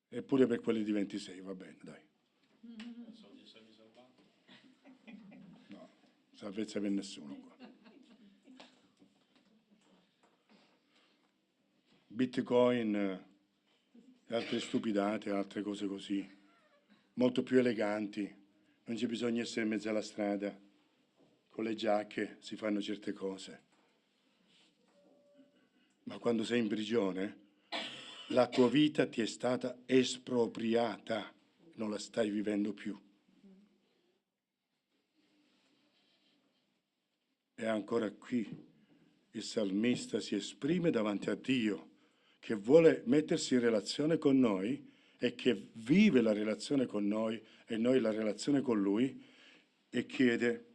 Eppure per quelli di 26, va bene, dai. No, salvezza per nessuno qua. Bitcoin e altre stupidate, altre cose così, molto più eleganti. Non c'è bisogno di essere in mezzo alla strada, con le giacche si fanno certe cose. Ma quando sei in prigione, la tua vita ti è stata espropriata, non la stai vivendo più. E ancora qui il salmista si esprime davanti a Dio, che vuole mettersi in relazione con noi e che vive la relazione con noi e noi la relazione con Lui, e chiede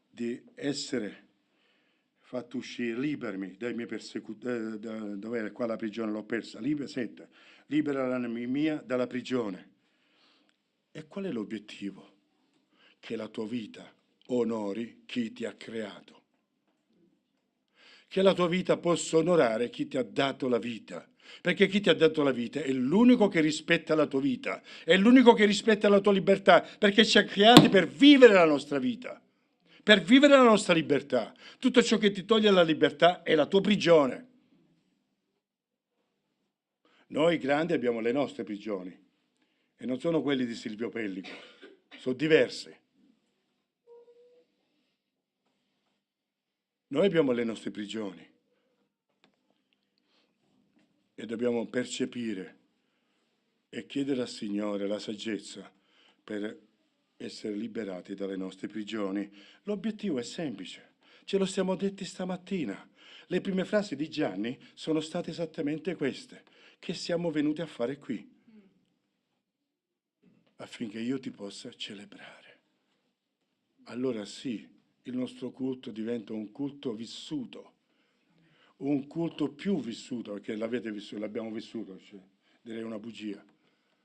di essere fatto uscire, liberami dai miei persecutori. Dov'è? Qua la prigione l'ho persa. Libera l'anima mia dalla prigione. E qual è l'obiettivo? Che la tua vita onori chi ti ha creato. Che la tua vita possa onorare chi ti ha dato la vita. Perché chi ti ha dato la vita è l'unico che rispetta la tua vita, è l'unico che rispetta la tua libertà, perché ci ha creati per vivere la nostra vita, per vivere la nostra libertà. Tutto ciò che ti toglie la libertà è la tua prigione. Noi grandi abbiamo le nostre prigioni e non sono quelli di Silvio Pellico, sono diverse. Noi abbiamo le nostre prigioni e dobbiamo percepire e chiedere al Signore la saggezza per essere liberati dalle nostre prigioni. L'obiettivo è semplice, ce lo siamo detti stamattina. Le prime frasi di Gianni sono state esattamente queste: che siamo venuti a fare qui, affinché io ti possa celebrare. Allora sì, il nostro culto diventa un culto vissuto, un culto più vissuto, perché l'avete vissuto, l'abbiamo vissuto, cioè, direi una bugia.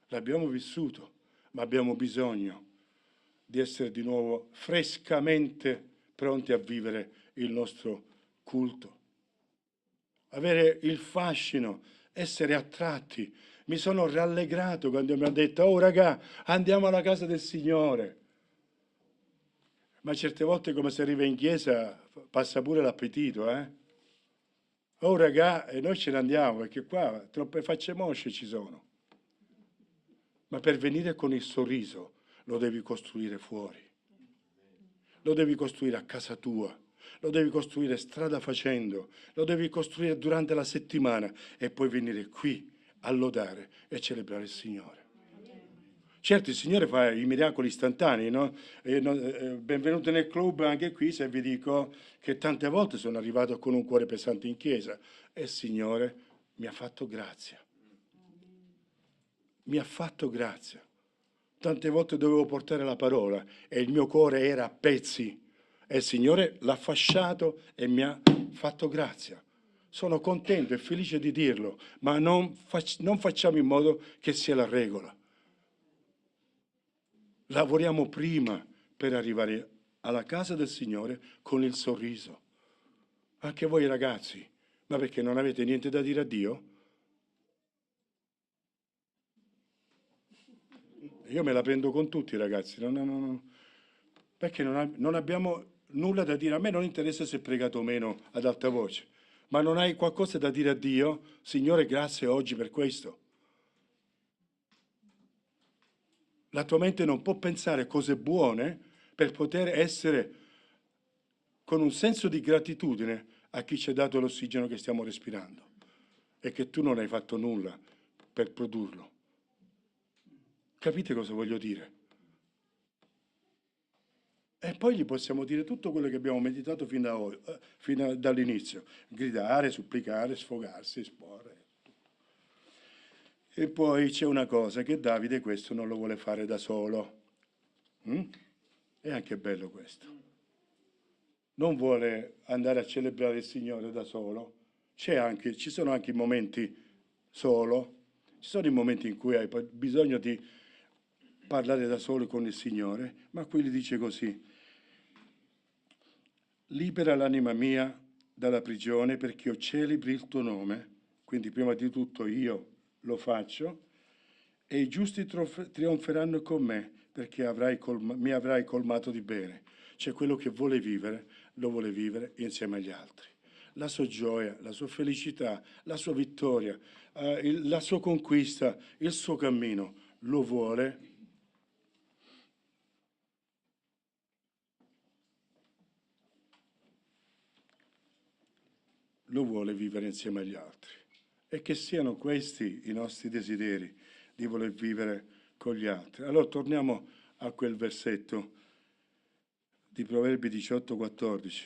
L'abbiamo vissuto, ma abbiamo bisogno di essere di nuovo frescamente pronti a vivere il nostro culto. Avere il fascino, essere attratti. Mi sono rallegrato quando mi ha detto: oh raga, andiamo alla casa del Signore. Ma certe volte, come si arriva in chiesa, passa pure l'appetito, Oh raga, e noi ce ne andiamo, perché qua troppe facce mosce ci sono. Ma per venire con il sorriso, lo devi costruire fuori, lo devi costruire a casa tua, lo devi costruire strada facendo, lo devi costruire durante la settimana e poi venire qui a lodare e celebrare il Signore. Certo, il Signore fa i miracoli istantanei, no? Benvenuti nel club anche qui, se vi dico che tante volte sono arrivato con un cuore pesante in chiesa e il Signore mi ha fatto grazia. Mi ha fatto grazia. Tante volte dovevo portare la parola e il mio cuore era a pezzi e il Signore l'ha fasciato e mi ha fatto grazia. Sono contento e felice di dirlo, ma non facciamo in modo che sia la regola. Lavoriamo prima per arrivare alla casa del Signore con il sorriso. Anche voi ragazzi, ma perché non avete niente da dire a Dio? Io me la prendo con tutti ragazzi, perché non abbiamo nulla da dire. A me non interessa se è pregato o meno ad alta voce, ma non hai qualcosa da dire a Dio? Signore, grazie oggi per questo. La tua mente non può pensare cose buone per poter essere con un senso di gratitudine a chi ci ha dato l'ossigeno che stiamo respirando e che tu non hai fatto nulla per produrlo. Capite cosa voglio dire? E poi gli possiamo dire tutto quello che abbiamo meditato fino dall'inizio. Gridare, supplicare, sfogarsi, esporre. E poi c'è una cosa, che Davide questo non lo vuole fare da solo. È anche bello questo. Non vuole andare a celebrare il Signore da solo. Ci sono anche i momenti solo. Ci sono i momenti in cui hai bisogno di parlare da solo con il Signore, ma qui gli dice così: libera l'anima mia dalla prigione perché io celebri il tuo nome. Quindi prima di tutto io lo faccio e i giusti trionferanno con me perché mi avrai colmato di bene. Cioè quello che vuole vivere, lo vuole vivere insieme agli altri. La sua gioia, la sua felicità, la sua vittoria, la sua conquista, il suo cammino, lo vuole vivere insieme agli altri. E che siano questi i nostri desideri, di voler vivere con gli altri. Allora torniamo a quel versetto di Proverbi 18,14.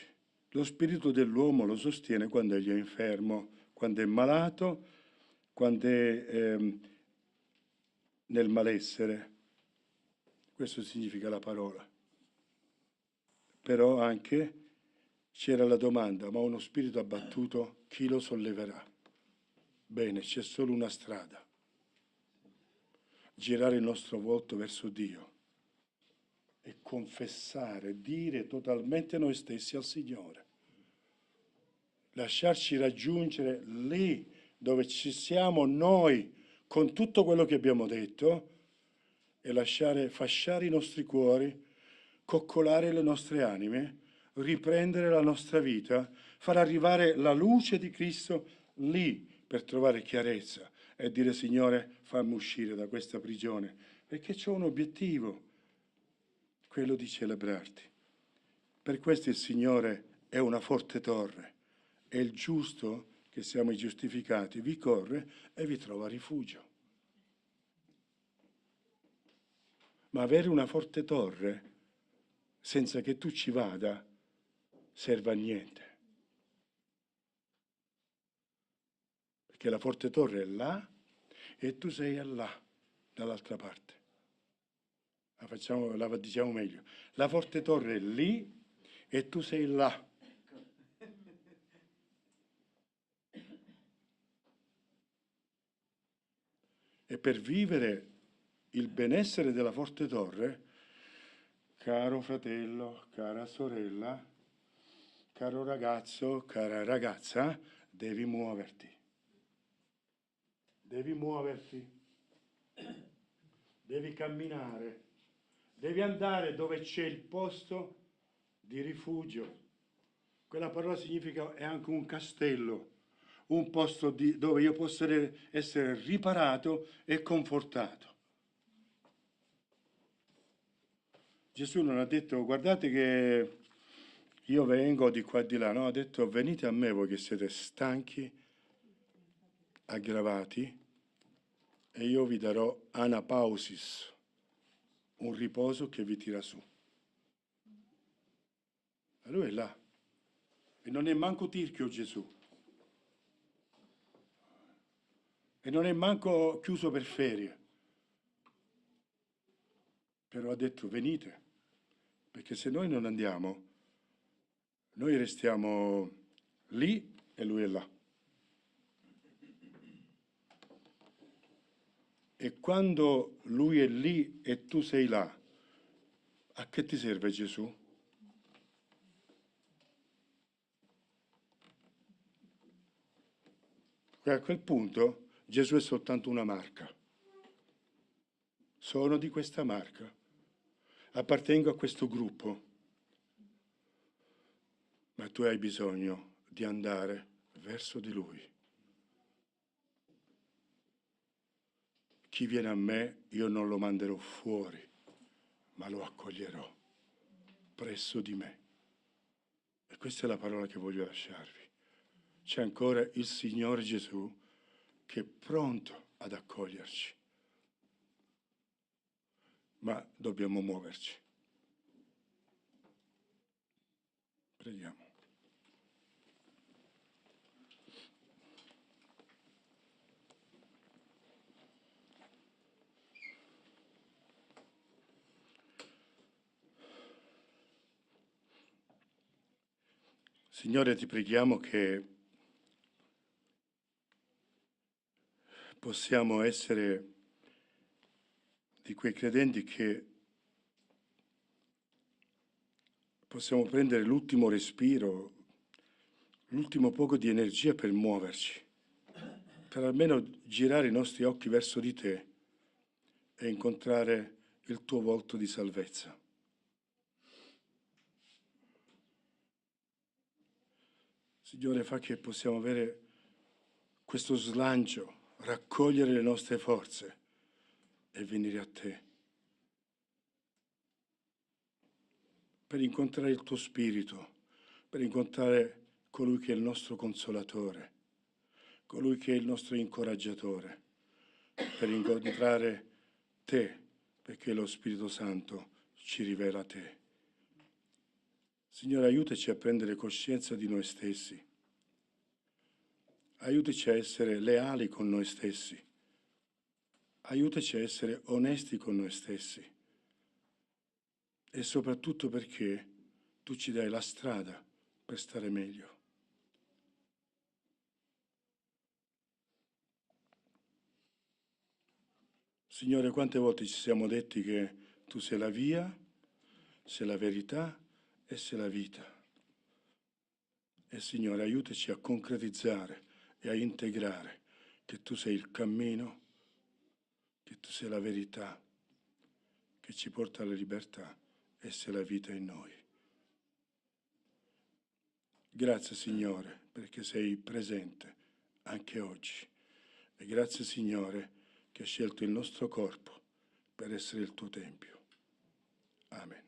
Lo spirito dell'uomo lo sostiene quando egli è infermo, quando è malato, quando è nel malessere. Questo significa la parola. Però anche c'era la domanda: ma uno spirito abbattuto chi lo solleverà? Bene, c'è solo una strada: girare il nostro volto verso Dio e confessare, dire totalmente noi stessi al Signore. Lasciarci raggiungere lì dove ci siamo noi con tutto quello che abbiamo detto e lasciare fasciare i nostri cuori, coccolare le nostre anime, riprendere la nostra vita, far arrivare la luce di Cristo lì per trovare chiarezza e dire: Signore, fammi uscire da questa prigione, perché c'ho un obiettivo, quello di celebrarti. Per questo il Signore è una forte torre e il giusto, che siamo i giustificati, vi corre e vi trova rifugio. Ma avere una forte torre senza che tu ci vada serve a niente. Perché la forte torre è là e tu sei là, dall'altra parte. La diciamo meglio. La forte torre è lì e tu sei là. E per vivere il benessere della forte torre, caro fratello, cara sorella, caro ragazzo, cara ragazza, devi muoverti. Devi muoverti. Devi camminare. Devi andare dove c'è il posto di rifugio. Quella parola significa è anche un castello, un posto dove io posso essere riparato e confortato. Gesù non ha detto guardate che io vengo di qua e di là, no, ha detto venite a me voi che siete stanchi, aggravati, e io vi darò anapausis, un riposo che vi tira su. E lui è là. E non è manco tirchio Gesù. E non è manco chiuso per ferie. Però ha detto venite, perché se noi non andiamo, noi restiamo lì e lui è là. E quando lui è lì e tu sei là, a che ti serve Gesù? E a quel punto Gesù è soltanto una marca. Sono di questa marca, appartengo a questo gruppo, ma tu hai bisogno di andare verso di Lui. Chi viene a me, io non lo manderò fuori, ma lo accoglierò presso di me. E questa è la parola che voglio lasciarvi. C'è ancora il Signore Gesù che è pronto ad accoglierci, ma dobbiamo muoverci. Preghiamo. Signore, ti preghiamo che possiamo essere di quei credenti che possiamo prendere l'ultimo respiro, l'ultimo poco di energia per muoverci, per almeno girare i nostri occhi verso di te e incontrare il tuo volto di salvezza. Signore, fa che possiamo avere questo slancio, raccogliere le nostre forze e venire a te per incontrare il tuo spirito, per incontrare colui che è il nostro consolatore, colui che è il nostro incoraggiatore, per incontrare te, perché lo Spirito Santo ci rivela te. Signore, aiutaci a prendere coscienza di noi stessi. Aiutaci a essere leali con noi stessi. Aiutaci a essere onesti con noi stessi. E soprattutto perché tu ci dai la strada per stare meglio. Signore, quante volte ci siamo detti che tu sei la via, sei la verità e sei la vita. E Signore, aiutaci a concretizzare e a integrare che tu sei il cammino, che tu sei la verità, che ci porta alla libertà e sei la vita in noi. Grazie Signore, perché sei presente anche oggi. E grazie Signore che hai scelto il nostro corpo per essere il tuo Tempio. Amen.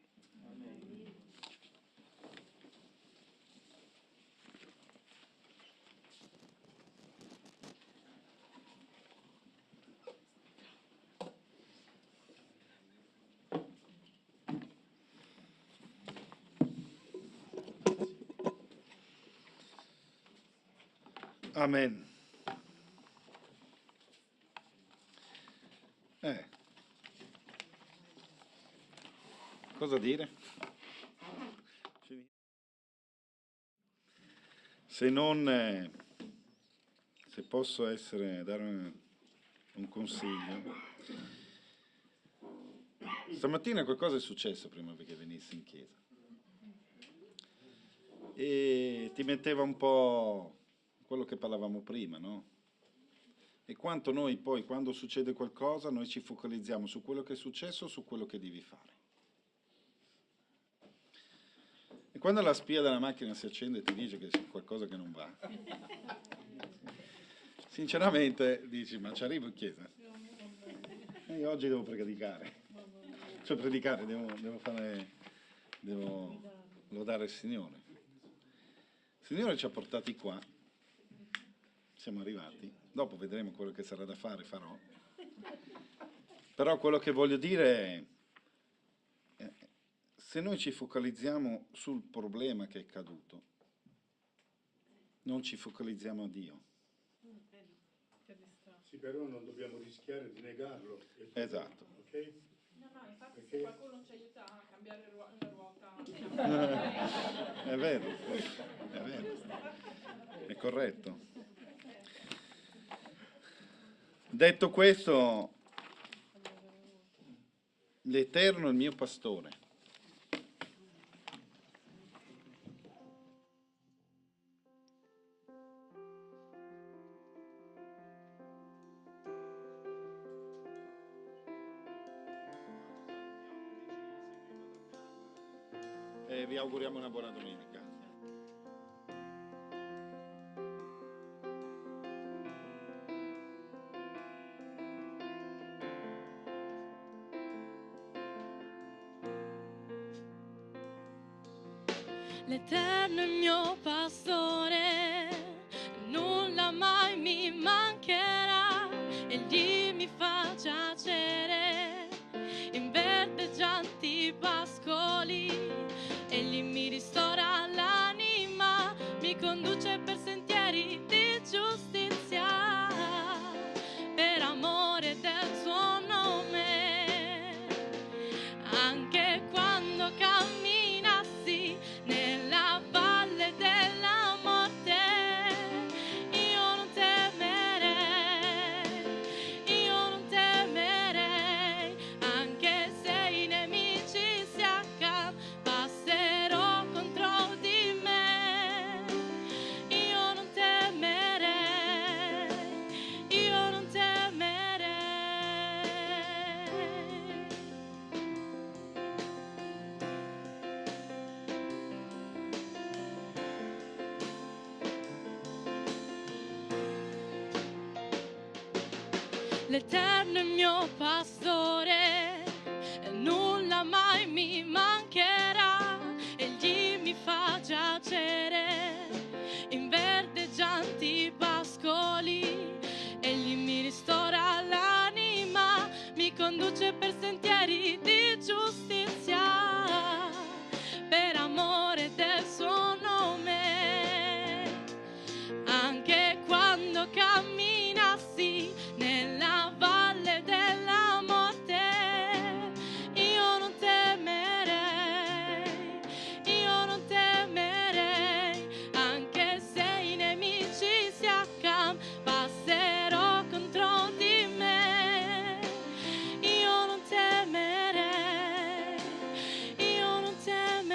Amen. Cosa dire? Se non, se posso dare un consiglio. Stamattina qualcosa è successo prima che venissi in chiesa. E ti metteva un po' quello che parlavamo prima, no? E quanto noi poi, quando succede qualcosa, noi ci focalizziamo su quello che è successo o su quello che devi fare. E quando la spia della macchina si accende e ti dice che c'è qualcosa che non va, sinceramente dici, ma ci arrivo in chiesa? E io oggi devo predicare. cioè predicare, devo lodare il Signore. Il Signore ci ha portati qua, siamo arrivati, dopo vedremo quello che sarà da fare, farò. Però quello che voglio dire è, se noi ci focalizziamo sul problema che è caduto, non ci focalizziamo a Dio. Sì, però non dobbiamo rischiare di negarlo. Esatto. Ok? No, infatti Perché? se qualcuno ci aiuta a cambiare la ruota... È vero, è corretto. Detto questo, l'Eterno è il mio pastore. E vi auguriamo una buona domenica. L'Eterno è il mio pastore, nulla mai mi mancherà. Egli mi fa giacere in verdeggianti pascoli. Egli mi ristora l'anima, mi conduce per sentieri di giustizia, per amore del suo nome. Anche quando camminassi nella valle della morte, io non temerei, anche se i nemici si accampassero contro di me. Io non temerei, io non temerei. L'Eterno è il mio pastore, e nulla mai mi mancherà. Egli mi fa giacere in verdeggianti pascoli. Egli mi ristora l'anima, mi conduce per sentieri di giustizia, per amore del suo nome. Anche quando camminassi nella valle della morte, io non temerei, anche se i nemici si accampassero contro di me. Io non temerei, io non temerei.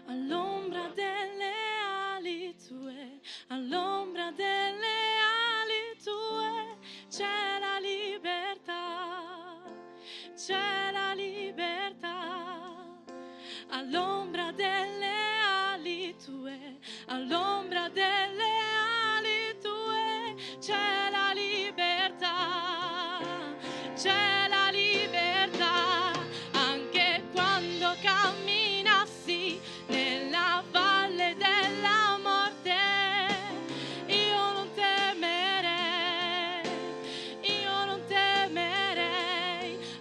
All'ombra delle ali tue, all'ombra delle ali tue, c'è la libertà, c'è la libertà. All'ombra delle ali tue, all'ombra delle ali tue, c'è la libertà, c'è la libertà. Anche quando camminassi nella valle della morte, io non temerei,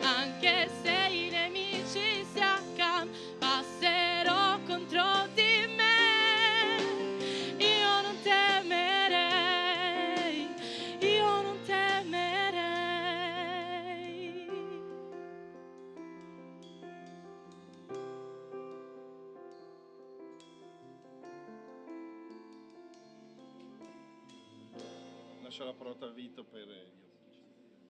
anche se i nemici si accampassero contro di me. Io non temerei, io non temerei. Lascio la parola a Vito per gli